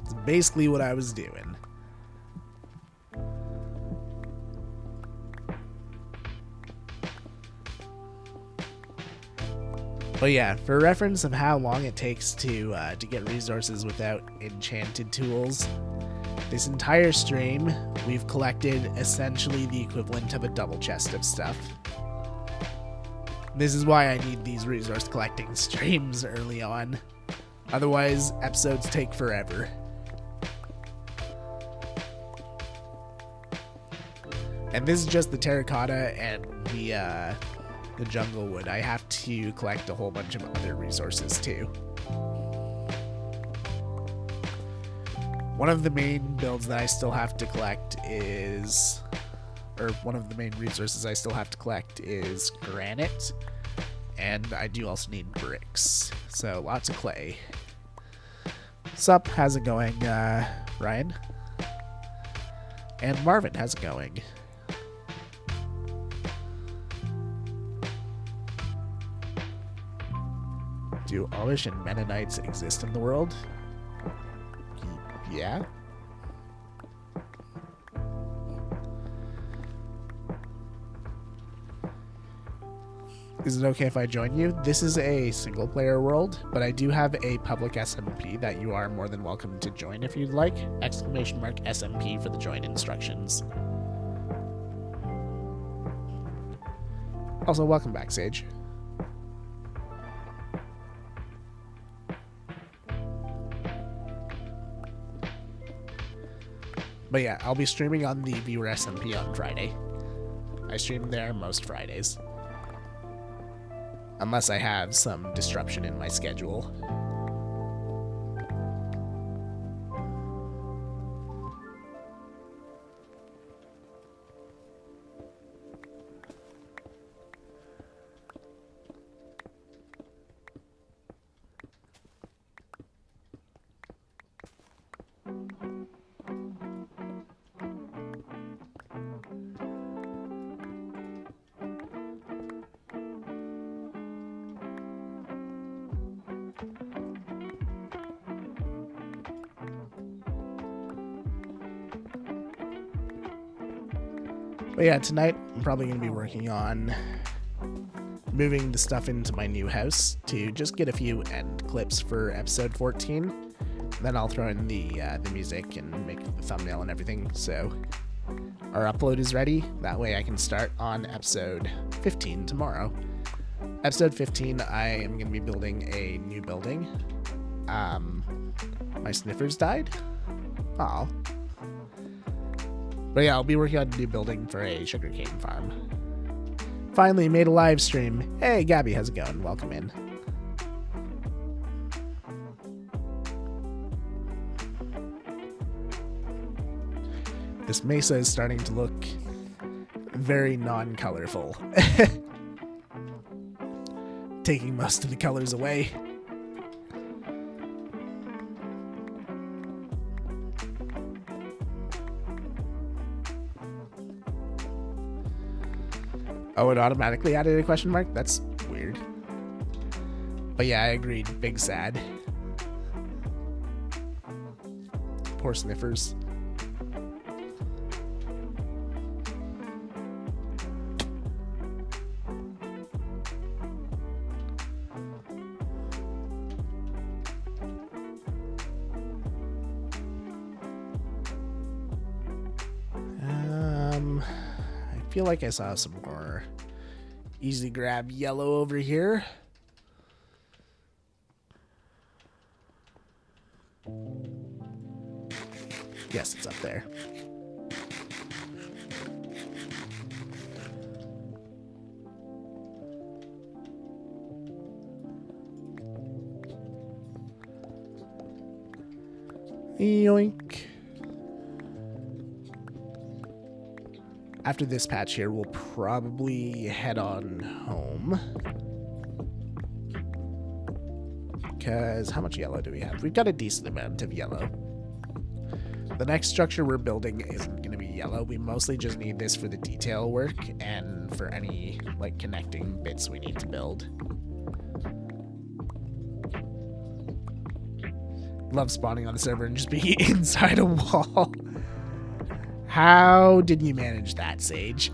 It's basically what I was doing. But yeah, for reference of how long it takes to get resources without enchanted tools, this entire stream, we've collected essentially the equivalent of a double chest of stuff. This is why I need these resource collecting streams early on. Otherwise, episodes take forever. And this is just the terracotta and the jungle wood. I have to collect a whole bunch of other resources too. One of the main builds that I still have to collect is, or one of the main resources I still have to collect is granite. And I do also need bricks. So lots of clay. Sup, how's it going, Ryan? And Marvin, how's it going? Do Amish and Mennonites exist in the world? Yeah. Is it okay if I join you? This is a single player world, but I do have a public SMP that you are more than welcome to join if you'd like. ! SMP for the join instructions. Also, welcome back, Sage. But yeah, I'll be streaming on the viewer SMP on Friday. I stream there most Fridays. Unless I have some disruption in my schedule. But yeah, tonight I'm probably going to be working on moving the stuff into my new house to just get a few end clips for episode 14. Then I'll throw in the music and make the thumbnail and everything. So our upload is ready. That way I can start on episode 15 tomorrow. Episode 15, I am going to be building a new building. My sniffers died. Aw. But yeah, I'll be working on a new building for a sugarcane farm. Finally made a live stream. Hey, Gabby, how's it going? Welcome in. This mesa is starting to look very non-colorful. Taking most of the colors away. Oh, it automatically added a question mark? That's weird. But yeah, I agreed. Big sad. Poor sniffers. I feel like I saw some more easy grab yellow over here. Yes, it's up there. Yoink. After this patch here, we'll probably head on home. Because how much yellow do we have? We've got a decent amount of yellow. The next structure we're building isn't going to be yellow. We mostly just need this for the detail work and for any like connecting bits we need to build. Love spawning on the server and just being inside a wall. How did you manage that, Sage?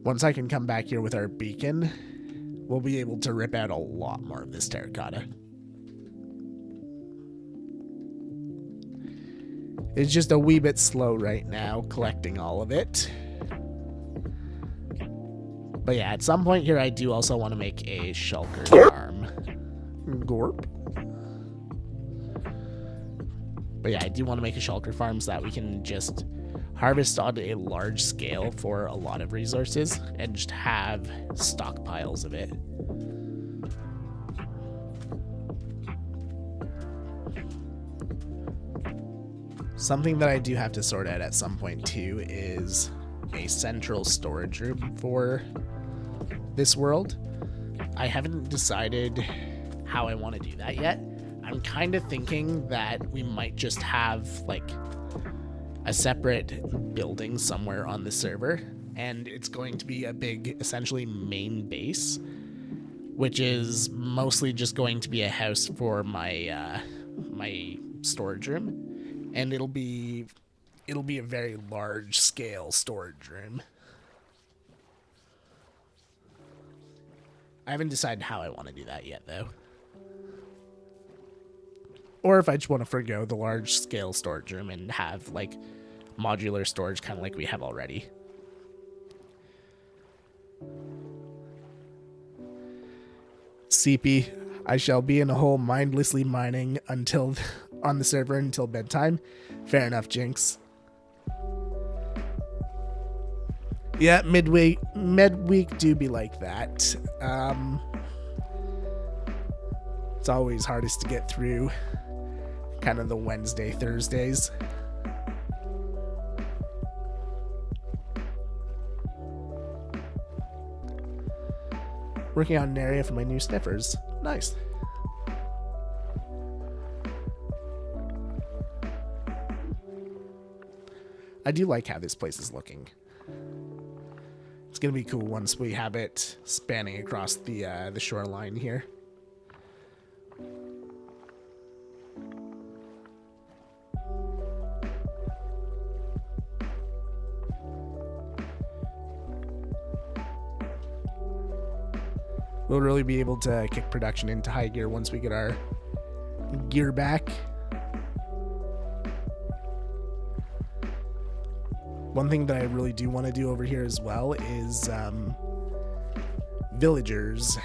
Once I can come back here with our beacon, we'll be able to rip out a lot more of this terracotta. It's just a wee bit slow right now collecting all of it. But yeah, at some point here, I do also want to make a shulker farm. Gorp. But yeah, I do want to make a shulker farm so that we can just harvest on a large scale for a lot of resources and just have stockpiles of it. Something that I do have to sort out at some point too is a central storage room for this world. I haven't decided how I want to do that yet. I'm kind of thinking that we might just have like a separate building somewhere on the server, and it's going to be a big, essentially main base, which is mostly just going to be a house for my my storage room, and it'll be a very large scale storage room. I haven't decided how I want to do that yet though. Or if I just want to forgo the large scale storage room and have like modular storage kind of like we have already. CP, I shall be in a hole mindlessly mining until on the server until bedtime. Fair enough, Jinx. Yeah, midweek do be like that. It's always hardest to get through kind of the Wednesday, Thursdays. Working on an area for my new sniffers. Nice. I do like how this place is looking. It's gonna be cool once we have it spanning across the shoreline here. We'll really be able to kick production into high gear once we get our gear back. One thing that I really do want to do over here as well is villagers.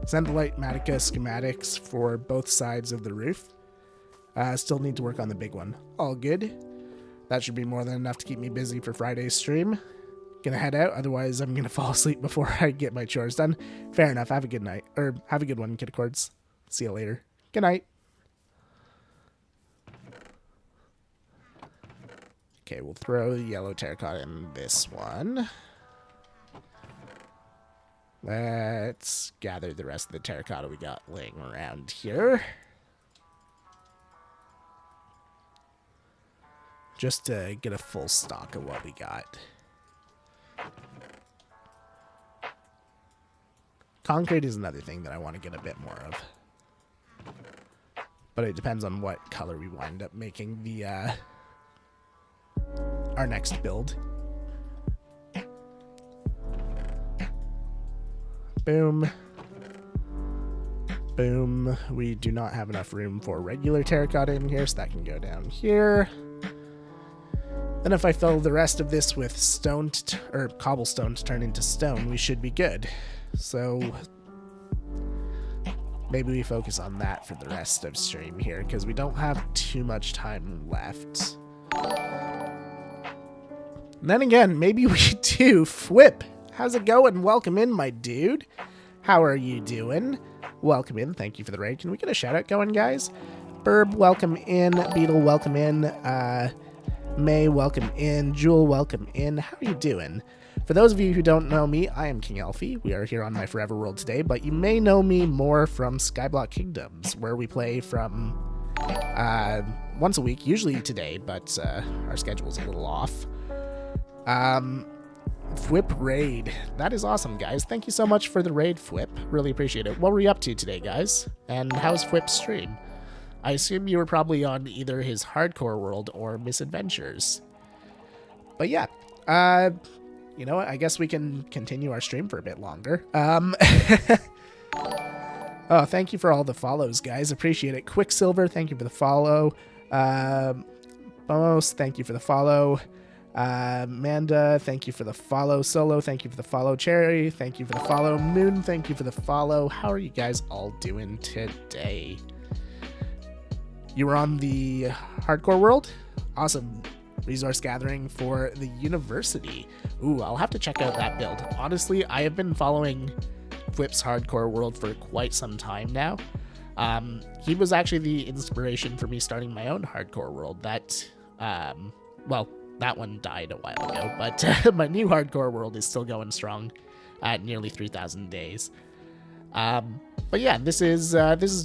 Centralite Matica schematics for both sides of the roof. Still need to work on the big one. All good. That should be more than enough to keep me busy for Friday's stream. Gonna head out, otherwise I'm gonna fall asleep before I get my chores done. Fair enough. Have a good night. Or have a good one, Kid Accords. See you later. Good night. Okay, we'll throw the yellow terracotta in this one. Let's gather the rest of the terracotta we got laying around here. Just to get a full stock of what we got. Concrete is another thing that I want to get a bit more of. But it depends on what color we wind up making the our next build. Boom. Boom. We do not have enough room for regular terracotta in here, so that can go down here. Then if I fill the rest of this with stone or cobblestone to turn into stone, we should be good. So maybe we focus on that for the rest of stream here, because we don't have too much time left. And then again, maybe we do. Fwip, how's it going? Welcome in, my dude. How are you doing? Welcome in. Thank you for the raid. Can we get a shout out going, guys? Burb, welcome in. Beetle, welcome in. May, welcome in. Jewel, welcome in. How are you doing? For those of you who don't know me, I am King Elfie. We are here on My Forever World today, but you may know me more from Skyblock Kingdoms, where we play from once a week, usually today, but our schedule's a little off. Fwip raid. That is awesome, guys. Thank you so much for the raid, Fwip. Really appreciate it. What were you up to today, guys? And how's Fwip's stream? I assume you were probably on either his hardcore world or misadventures. But yeah, you know what? I guess we can continue our stream for a bit longer. Oh, thank you for all the follows, guys. Appreciate it. Quicksilver, thank you for the follow. Bomos, thank you for the follow. Amanda, thank you for the follow. Solo, thank you for the follow. Cherry, thank you for the follow. Moon, thank you for the follow. How are you guys all doing today? You were on the hardcore world? Awesome. Resource gathering for the university. Ooh, I'll have to check out that build. Honestly, I have been following Flip's hardcore world for quite some time now. He was actually the inspiration for me starting my own hardcore world. That, well, that one died a while ago, but my new hardcore world is still going strong at nearly 3,000 days. But yeah, this is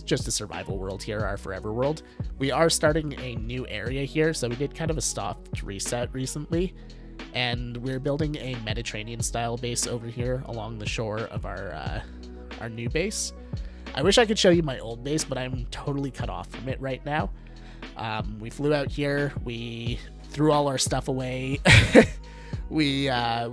just a survival world here, our forever world. We are starting a new area here, so we did kind of a soft reset recently, and we're building a Mediterranean-style base over here along the shore of our new base. I wish I could show you my old base, but I'm totally cut off from it right now. We flew out here, we threw all our stuff away. We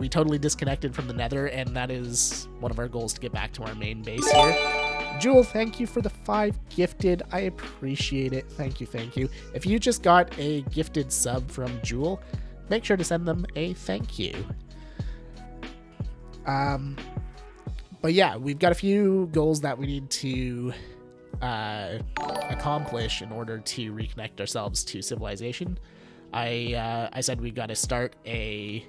totally disconnected from the Nether, and that is one of our goals, to get back to our main base here. Jewel, thank you for the 5 gifted. I appreciate it. Thank you, thank you. If you just got a gifted sub from Jewel, make sure to send them a thank you. But yeah, we've got a few goals that we need to accomplish in order to reconnect ourselves to civilization. I said we've got to start a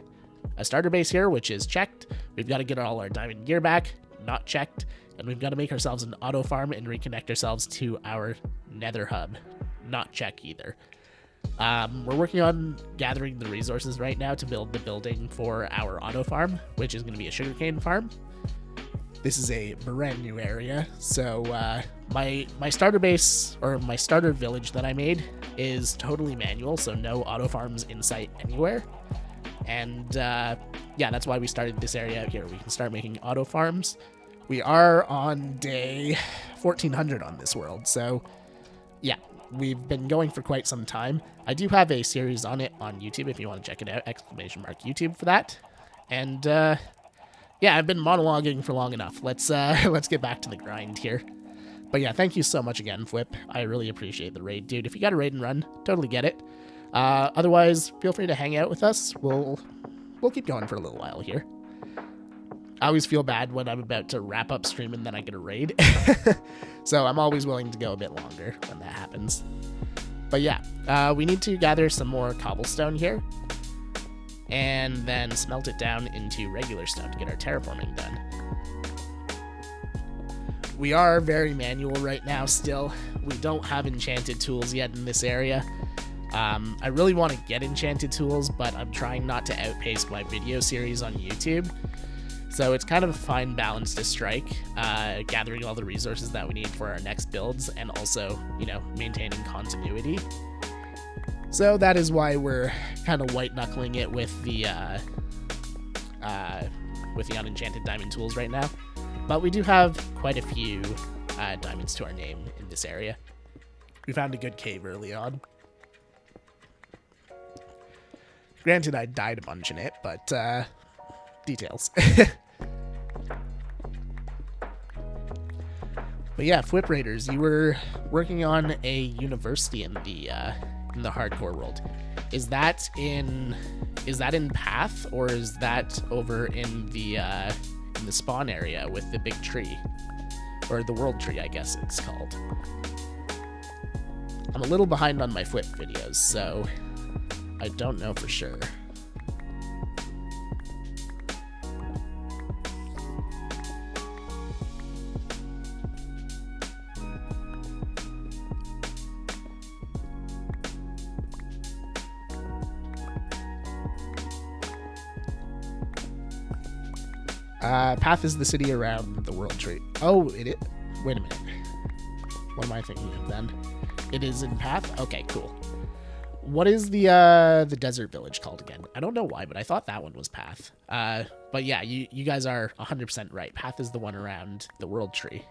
starter base here, which is checked. We've got to get all our diamond gear back, not checked. And we've got to make ourselves an auto farm and reconnect ourselves to our Nether Hub, not check either. We're working on gathering the resources right now to build the building for our auto farm, which is going to be a sugarcane farm. This is a brand new area, so my starter base, or my starter village that I made, is totally manual, so no auto farms in sight anywhere. And yeah, that's why we started this area out here. We can start making auto farms. We are on day 1400 on this world, so yeah, we've been going for quite some time. I do have a series on it on YouTube if you want to check it out, !YouTube for that. And yeah, I've been monologuing for long enough. Let's get back to the grind here. But yeah, thank you so much again, Flip. I really appreciate the raid, dude. If you got a raid and run, totally get it. Otherwise, feel free to hang out with us. We'll keep going for a little while here. I always feel bad when I'm about to wrap up stream and then I get a raid. So I'm always willing to go a bit longer when that happens. But yeah, we need to gather some more cobblestone here, and then smelt it down into regular stone to get our terraforming done. We are very manual right now still. We don't have enchanted tools yet in this area. I really want to get enchanted tools, but I'm trying not to outpace my video series on YouTube. So it's kind of a fine balance to strike, gathering all the resources that we need for our next builds, and also, you know, maintaining continuity. So that is why we're kind of white-knuckling it with the unenchanted diamond tools right now. But we do have quite a few diamonds to our name in this area. We found a good cave early on. Granted, I died a bunch in it, but details. But yeah, Flip Raiders, you were working on a university in the hardcore world. Is that in Path, or is that over in the spawn area with the big tree, or the world tree, I guess it's called? I'm a little behind on my Flip videos, so I don't know for sure. Path is the city around the world tree. Oh, it is. Wait a minute. What am I thinking of then? It is in Path? Okay, cool. What is the desert village called again? I don't know why, but I thought that one was Path. But yeah, you guys are 100% right. Path is the one around the world tree.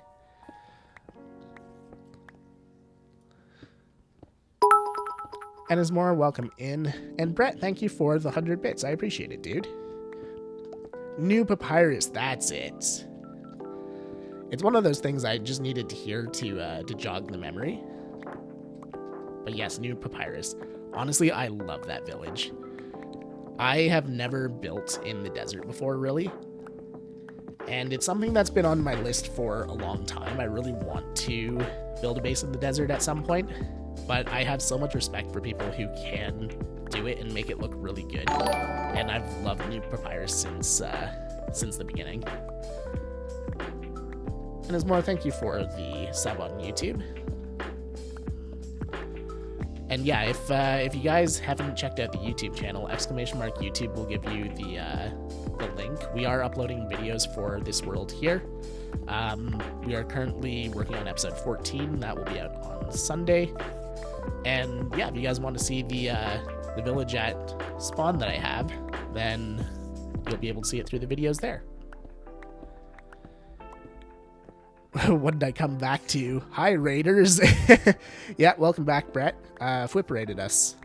And Ismora, welcome in. And Brett, thank you for the 100 bits. I appreciate it, dude. New Papyrus, that's it. It's one of those things I just needed to hear to jog the memory. But yes, New Papyrus. Honestly, I love that village. I have never built in the desert before, really. And it's something that's been on my list for a long time. I really want to build a base in the desert at some point. But I have so much respect for people who can do it and make it look really good. And I've loved New Papyrus since the beginning. And Ismora, thank you for the sub on YouTube. And yeah, if you guys haven't checked out the YouTube channel, !YouTube will give you the link. We are uploading videos for this world here. We are currently working on episode 14. That will be out on Sunday. And yeah, if you guys want to see the village at spawn that I have, then you'll be able to see it through the videos there. What did I come back to? Hi, Raiders. Yeah, welcome back, Brett. Flip raided us.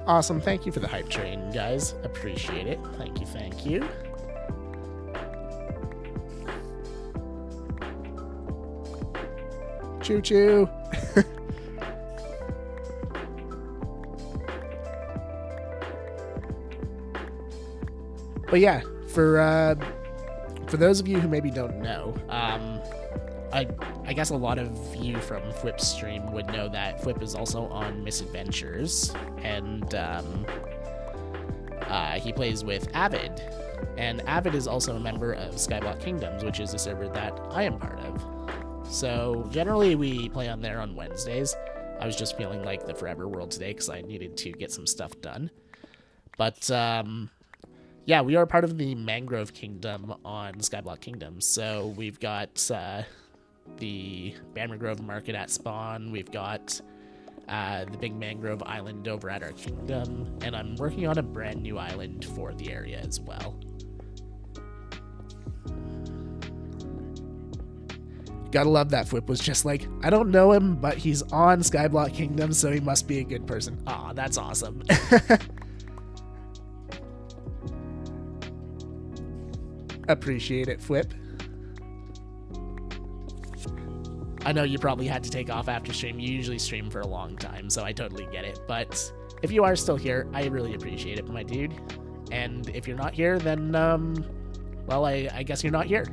Awesome. Thank you for the hype train, guys. Appreciate it. Thank you. Thank you. Choo choo. But yeah, for those of you who maybe don't know, I guess a lot of you from Flip's stream would know that Flip is also on Misadventures, and he plays with Avid, and Avid is also a member of Skyblock Kingdoms, which is a server that I am part of. So generally we play on there on Wednesdays. I was just feeling like the Forever World today because I needed to get some stuff done. But yeah, we are part of the Mangrove Kingdom on Skyblock Kingdoms. So we've got the Mangrove Market at spawn. We've got the big mangrove island over at our kingdom. And I'm working on a brand new island for the area as well. Gotta love that Flip was just like, I don't know him, but he's on Skyblock Kingdom, so he must be a good person. Aw, that's awesome. Appreciate it, Flip. I know you probably had to take off after stream. You usually stream for a long time, so I totally get it. But if you are still here, I really appreciate it, my dude. And if you're not here, then, well, I guess you're not here.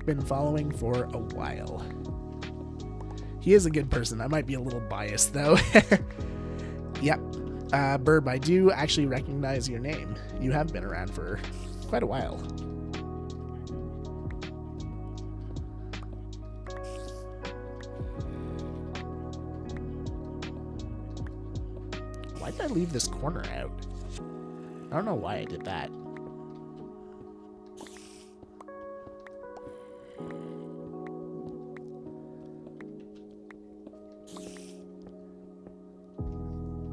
Been following for a while. He is a good person. I might be a little biased though. Yep. Burb, I do actually recognize your name. You have been around for quite a while. Why did I leave this corner out? I don't know why I did that.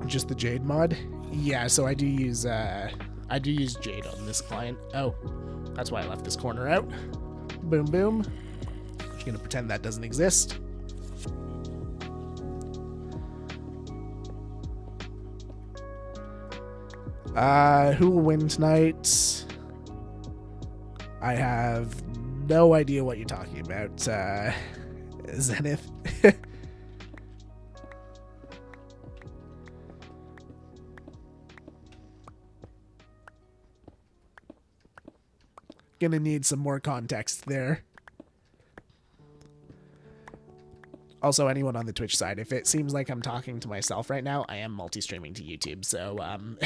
Just the Jade mod? Yeah, so I do use Jade on this client. Oh, that's why I left this corner out. Boom, boom. Just gonna pretend that doesn't exist. Who will win tonight? I have no idea what you're talking about, Zenith. Gonna need some more context there. Also, anyone on the Twitch side, if it seems like I'm talking to myself right now, I am multi-streaming to YouTube, so I'm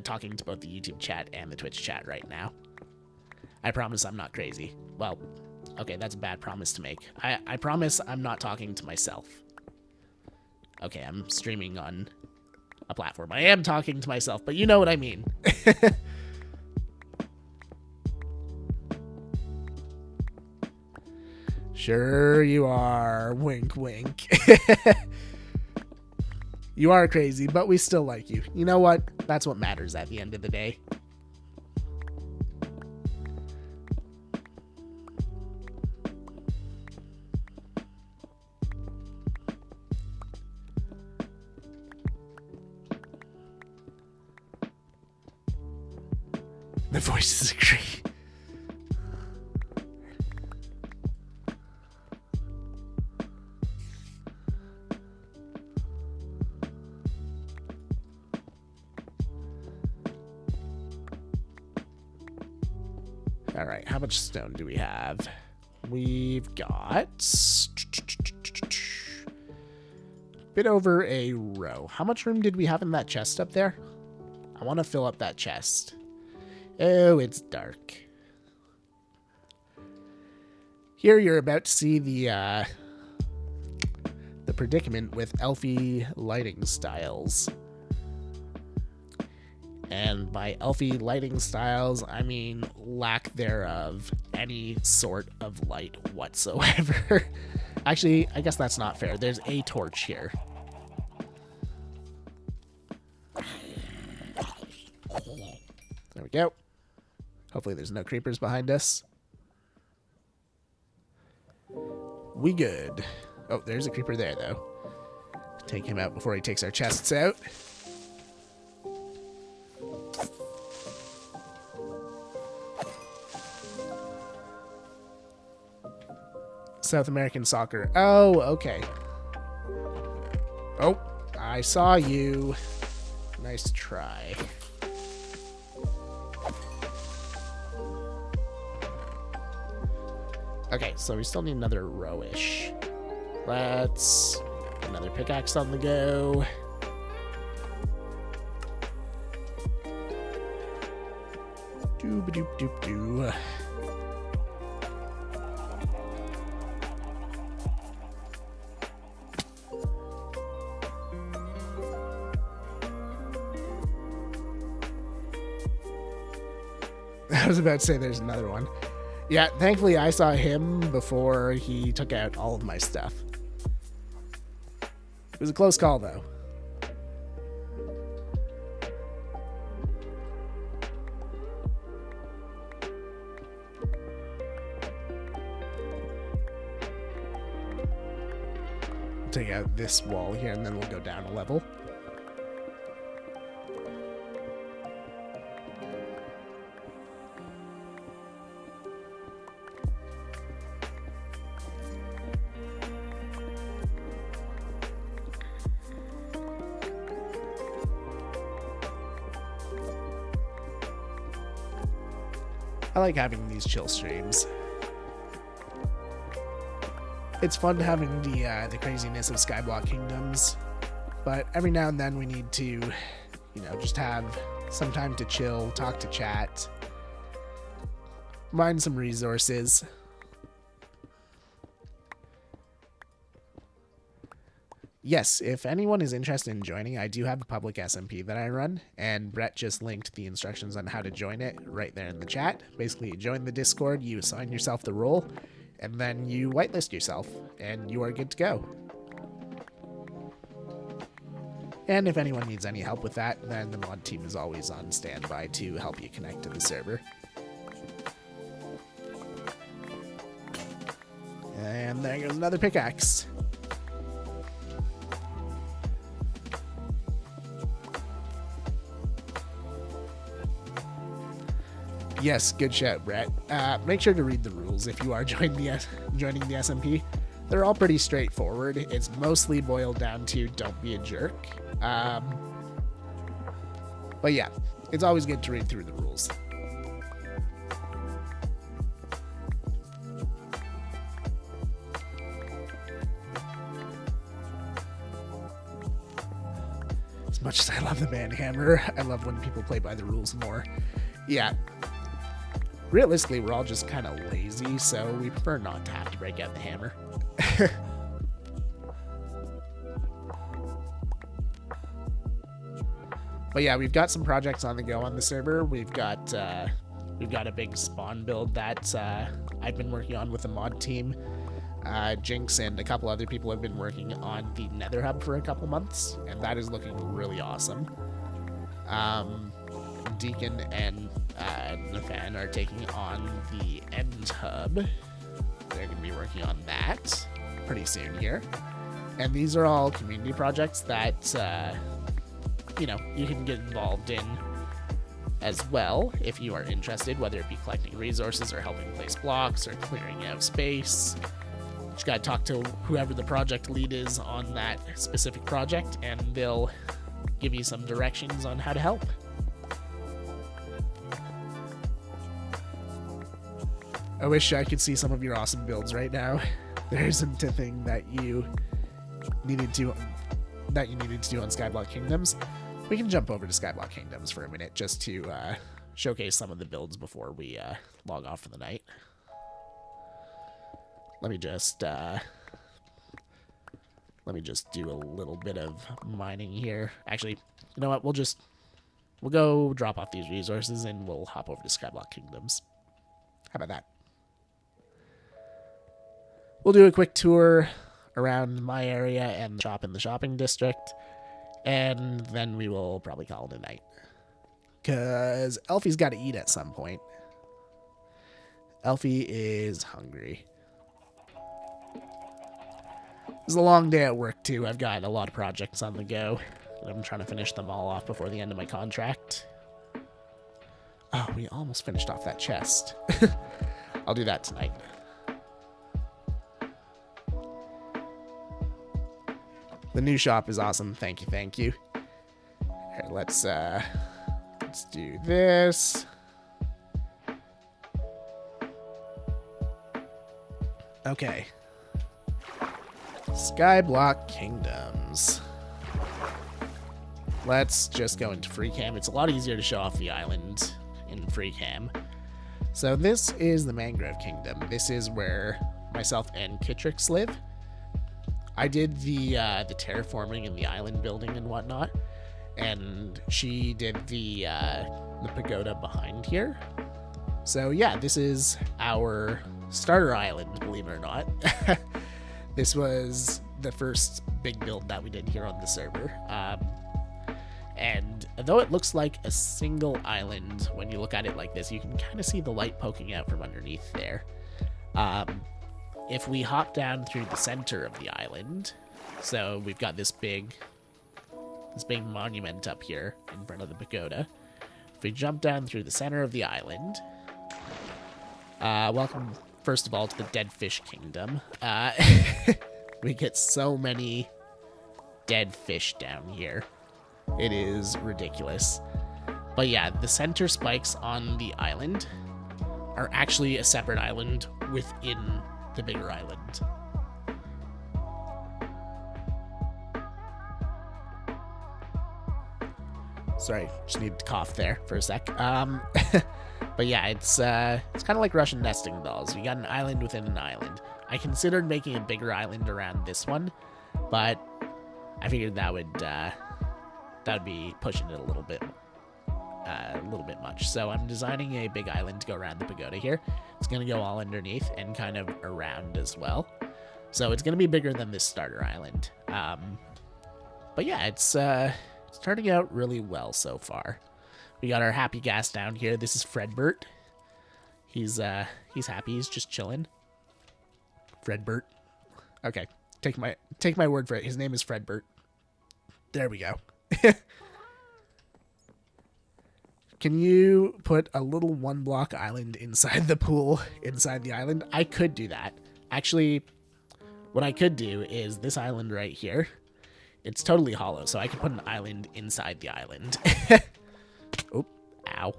talking to both the YouTube chat and the Twitch chat right now. I promise I'm not crazy. Well, okay, that's a bad promise to make. I promise I'm not talking to myself. Okay, I'm streaming on a platform. I am talking to myself, but you know what I mean. Sure you are. Wink, wink. You are crazy, but we still like you. You know what? That's what matters at the end of the day. The voices agree. All right, how much stone do we have? We've got a bit over a row. How much room did we have in that chest up there? I want to fill up that chest. Oh, it's dark. Here you're about to see the predicament with elfy lighting styles. And by elfy lighting styles, I mean lack thereof any sort of light whatsoever. Actually, I guess that's not fair. There's a torch here. There we go. Hopefully there's no creepers behind us. We good. Oh, there's a creeper there, though. Take him out before he takes our chests out. South American soccer. Oh, okay. Oh, I saw you. Nice try. Okay, so we still need another rowish. Let's get another pickaxe on the go. Doop-a-doop-doop-doo. I was about to say there's another one. Yeah, thankfully I saw him before he took out all of my stuff. It was a close call, though. Take out this wall here, and then we'll go down a level. I like having these chill streams. It's fun having the craziness of Skyblock Kingdoms, but every now and then we need to, you know, just have some time to chill, talk to chat, mine some resources. Yes, if anyone is interested in joining, I do have a public SMP that I run, and Brett just linked the instructions on how to join it right there in the chat. Basically, you join the Discord, you assign yourself the role, and then you whitelist yourself, and you are good to go. And if anyone needs any help with that, then the mod team is always on standby to help you connect to the server. And there goes another pickaxe. Yes, good shout, Brett. Make sure to read the rules if you are joining the SMP. They're all pretty straightforward. It's mostly boiled down to don't be a jerk. But yeah, it's always good to read through the rules. As much as I love the manhammer, I love when people play by the rules more. Yeah. Realistically, we're all just kind of lazy, so we prefer not to have to break out the hammer. But yeah, we've got some projects on the go on the server. We've got a big spawn build that I've been working on with the mod team. Jinx and a couple other people have been working on the Nether Hub for a couple months, and that is looking really awesome. Deacon and Nathan are taking on the End Hub. They're going to be working on that pretty soon here. And these are all community projects that, you know, you can get involved in as well if you are interested, whether it be collecting resources or helping place blocks or clearing out space. Just gotta talk to whoever the project lead is on that specific project, and they'll give you some directions on how to help. I wish I could see some of your awesome builds right now. There isn't a thing that you needed to do on Skyblock Kingdoms. We can jump over to Skyblock Kingdoms for a minute just to showcase some of the builds before we log off for the night. Let me just do a little bit of mining here. Actually, you know what? We'll go drop off these resources and we'll hop over to Skyblock Kingdoms. How about that? We'll do a quick tour around my area and shop in the shopping district, and then we will probably call it a night. Because Elfie's got to eat at some point. Elfie is hungry. It's a long day at work, too. I've got a lot of projects on the go, and I'm trying to finish them all off before the end of my contract. Oh, we almost finished off that chest. I'll do that tonight. The new shop is awesome. Thank you, thank you. Here, let's do this. Okay. Skyblock Kingdoms. Let's just go into free cam. It's a lot easier to show off the island in free cam. So this is the Mangrove Kingdom. This is where myself and Kitrix live. I did the terraforming and the island building and whatnot, and she did the pagoda behind here. So yeah, this is our starter island, believe it or not. This was the first big build that we did here on the server. And though it looks like a single island, when you look at it like this, you can kind of see the light poking out from underneath there. If we hop down through the center of the island, so we've got this big monument up here in front of the pagoda. If we jump down through the center of the island, welcome first of all to the Dead Fish Kingdom. We get so many dead fish down here. It is ridiculous. But yeah, the center spikes on the island are actually a separate island within the bigger island. Sorry, just needed to cough there for a sec. But yeah, it's kind of like Russian nesting dolls. You got an island within an island. I considered making a bigger island around this one, but I figured that would be pushing it a little bit much. So I'm designing a big island to go around the pagoda here. It's going to go all underneath and kind of around as well. So it's going to be bigger than this starter island. But yeah, it's turning out really well so far. We got our happy gas down here. This is Fredbert. He's happy. He's just chilling. Fredbert. Okay, take my word for it. His name is Fredbert. There we go. Can you put a little one-block island inside the pool, inside the island? I could do that. Actually, what I could do is this island right here. It's totally hollow, so I could put an island inside the island. Oop, ow.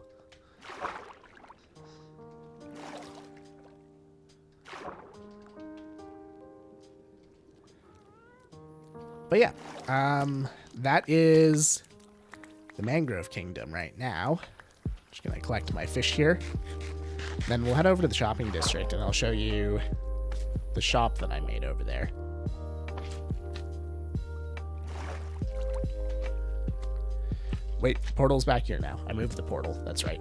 But yeah, that is the Mangrove Kingdom right now. Just gonna collect my fish here. Then we'll head over to the shopping district and I'll show you the shop that I made over there. Wait, portal's back here now. I moved the portal, that's right.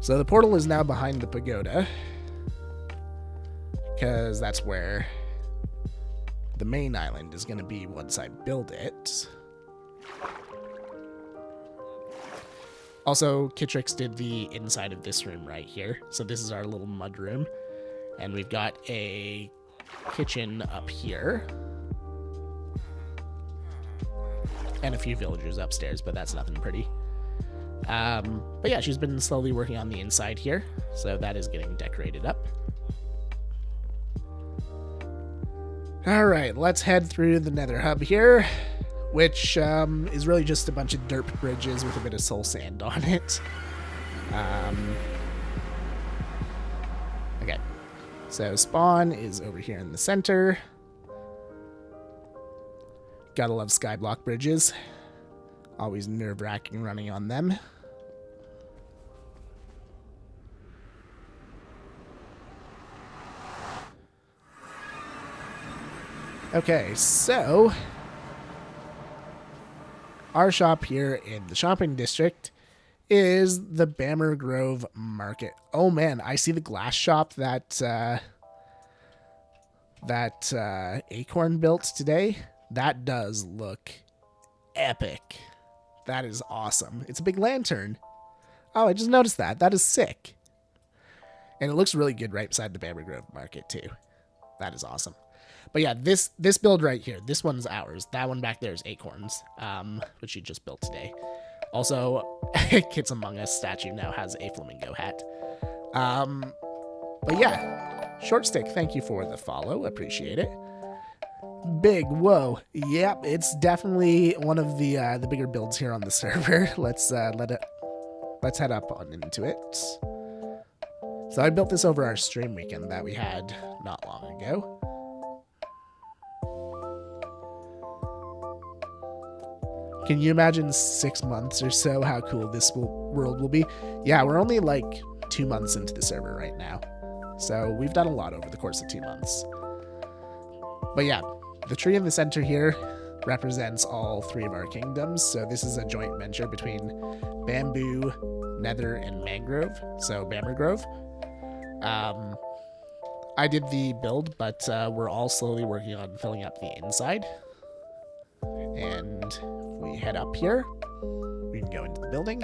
So the portal is now behind the pagoda, because that's where the main island is going to be once I build it. Also, Kitrix did the inside of this room right here. So this is our little mud room. And we've got a kitchen up here. And a few villagers upstairs, but that's nothing pretty. But yeah, she's been slowly working on the inside here. So that is getting decorated up. Alright, let's head through the Nether Hub here, which is really just a bunch of dirt bridges with a bit of soul sand on it. Okay, so spawn is over here in the center. Gotta love skyblock bridges. Always nerve-wracking running on them. Okay, so our shop here in the shopping district is the Bammer Grove Market. Oh man, I see the glass shop that Acorn built today. That does look epic. That is awesome. It's a big lantern. Oh, I just noticed that. That is sick. And it looks really good right beside the Bammer Grove Market too. That is awesome. But yeah, this build right here, this one's ours. That one back there is Acorn's, which she just built today. Also, Kids Among Us statue now has a flamingo hat. But yeah, Short Stick, thank you for the follow. Appreciate it. Big, whoa. Yep, it's definitely one of the bigger builds here on the server. Let's head up on into it. So I built this over our stream weekend that we had not long ago. Can you imagine 6 months or so how cool this world will be? Yeah, we're only like 2 months into the server right now. So we've done a lot over the course of 2 months. But yeah, the tree in the center here represents all 3 of our kingdoms. So this is a joint venture between bamboo, nether, and mangrove. So Bammer Grove. I did the build, but we're all slowly working on filling up the inside. And if we head up here, we can go into the building.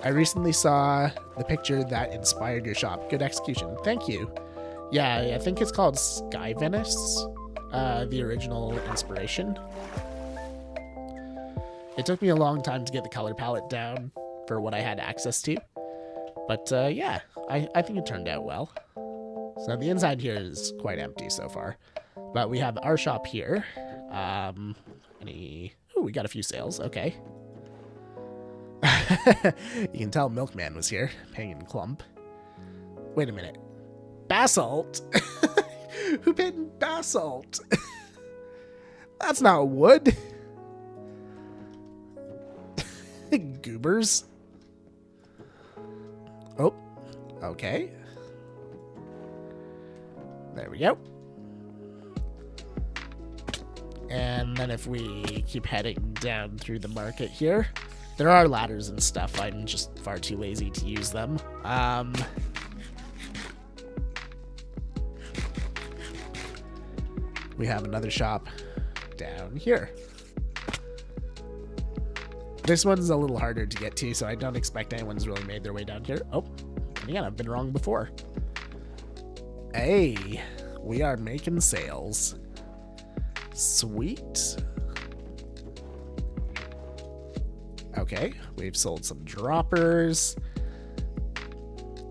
I recently saw the picture that inspired your shop. Good execution. Thank you. Yeah, I think it's called Sky Venice, the original inspiration. It took me a long time to get the color palette down for what I had access to. But yeah, I think it turned out well. So the inside here is quite empty so far. But we have our shop here. Oh, we got a few sales. Okay. You can tell Milkman was here, paying in clump. Wait a minute. Basalt? Who paid in basalt? That's not wood. Goobers. Oh, okay. There we go. And then if we keep heading down through the market here, there are ladders and stuff. I'm just far too lazy to use them. We have another shop down here. This one's a little harder to get to, so I don't expect anyone's really made their way down here. Oh, and again, I've been wrong before. Hey, we are making sales. Sweet. Okay, we've sold some droppers.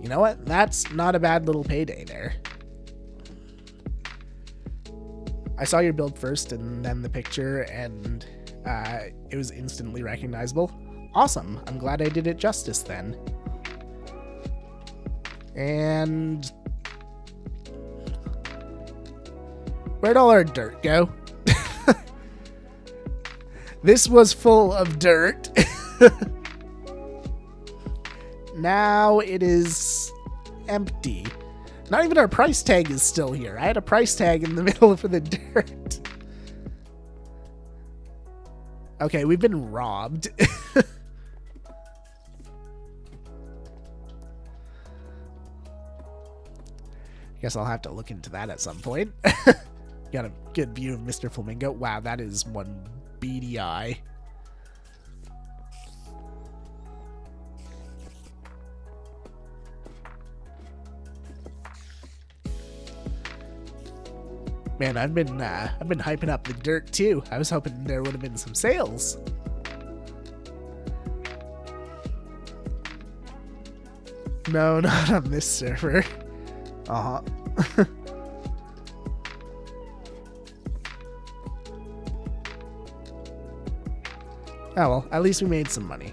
You know what? That's not a bad little payday there. I saw your build first and then the picture, and it was instantly recognizable. Awesome. I'm glad I did it justice then. And where'd all our dirt go? This was full of dirt. Now it is empty. Not even our price tag is still here. I had a price tag in the middle for the dirt. Okay, we've been robbed. Guess I'll have to look into that at some point. Got a good view of Mr. Flamingo. Wow, that is one beady eye. Man, I've been hyping up the dirt too. I was hoping there would have been some sales. No, not on this server. Uh-huh. Oh well, at least we made some money.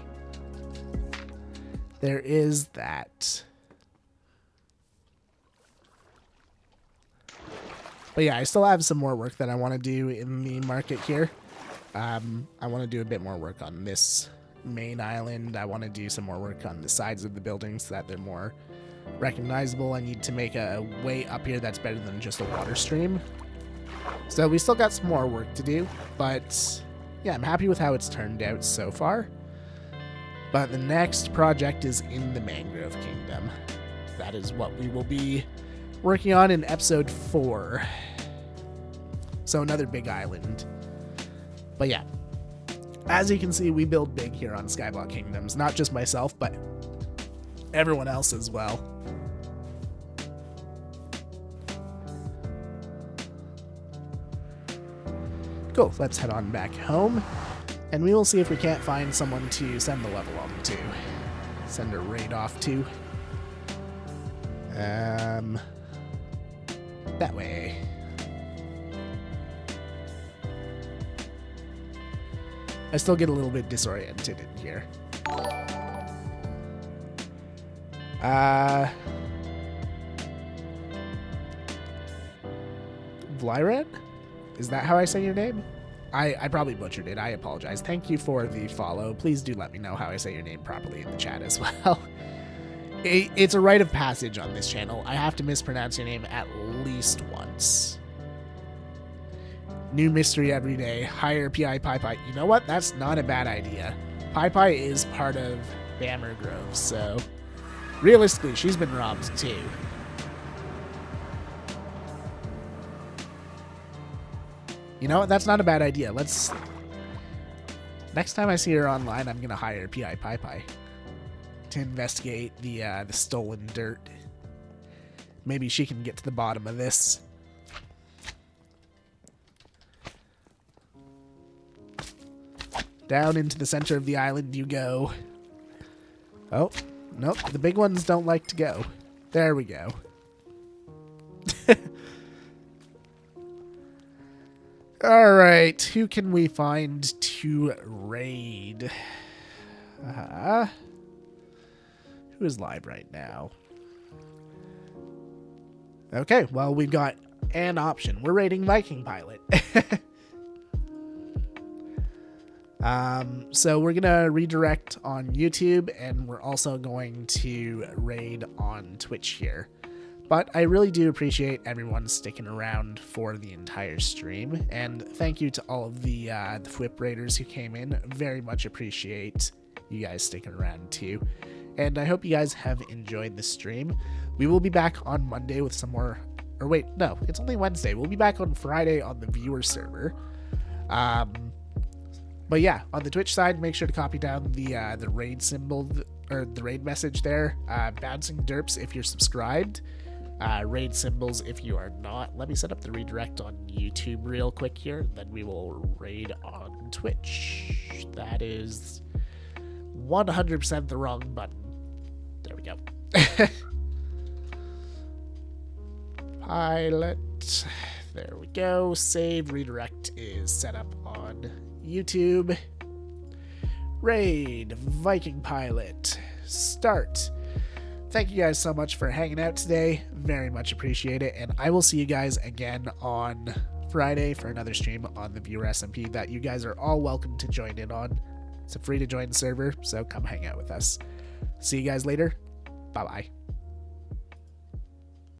There is that. But yeah, I still have some more work that I want to do in the market here. I want to do a bit more work on this main island. I want to do some more work on the sides of the buildings so that they're more recognizable. I need to make a way up here that's better than just a water stream. So we still got some more work to do, but yeah, I'm happy with how it's turned out so far. But the next project is in the Mangrove Kingdom. That is what we will be working on in episode 4. So another big island. But yeah, as you can see, we build big here on Skyblock Kingdoms. Not just myself, but everyone else as well. Cool, let's head on back home. And we will see if we can't find someone to send the level on to. Send a raid off to. That way. I still get a little bit disoriented in here. Vlyran? Is that how I say your name? I probably butchered it. I apologize. Thank you for the follow. Please do let me know how I say your name properly in the chat as well. It's a rite of passage on this channel. I have to mispronounce your name at least once. New mystery every day. Hire P.I. Pie Pie. You know what? That's not a bad idea. Pie Pie is part of Bammer Grove, so realistically, she's been robbed too. You know what? That's not a bad idea. Let's... Next time I see her online, I'm going to hire P.I. Pie Pie to investigate the stolen dirt. Maybe she can get to the bottom of this. Down into the center of the island you go. Oh, nope. The big ones don't like to go. There we go. Alright, who can we find to raid? Who is live right now? Okay, well, we've got an option. We're raiding Viking Pilot. So we're gonna redirect on YouTube, and we're also going to raid on Twitch here. But I really do appreciate everyone sticking around for the entire stream, and thank you to all of the FWIP raiders who came in. Very much appreciate you guys sticking around too. And I hope you guys have enjoyed the stream. We will be back on Monday with some more, or wait, no, it's only Wednesday. We'll be back on Friday on the viewer server. But yeah, on the Twitch side, make sure to copy down the raid symbol, or the raid message there. Bouncing derps if you're subscribed. Raid symbols if you are not. Let me set up the redirect on YouTube real quick here, then we will raid on Twitch. That is 100% the wrong button. There we go. Pilot. There we go. Save redirect is set up on YouTube. Raid Viking Pilot. Start. Thank you guys so much for hanging out today. Very much appreciate it. And I will see you guys again on Friday for another stream on the viewer SMP that you guys are all welcome to join in on. It's a free to join server, so come hang out with us. See you guys later. Bye-bye.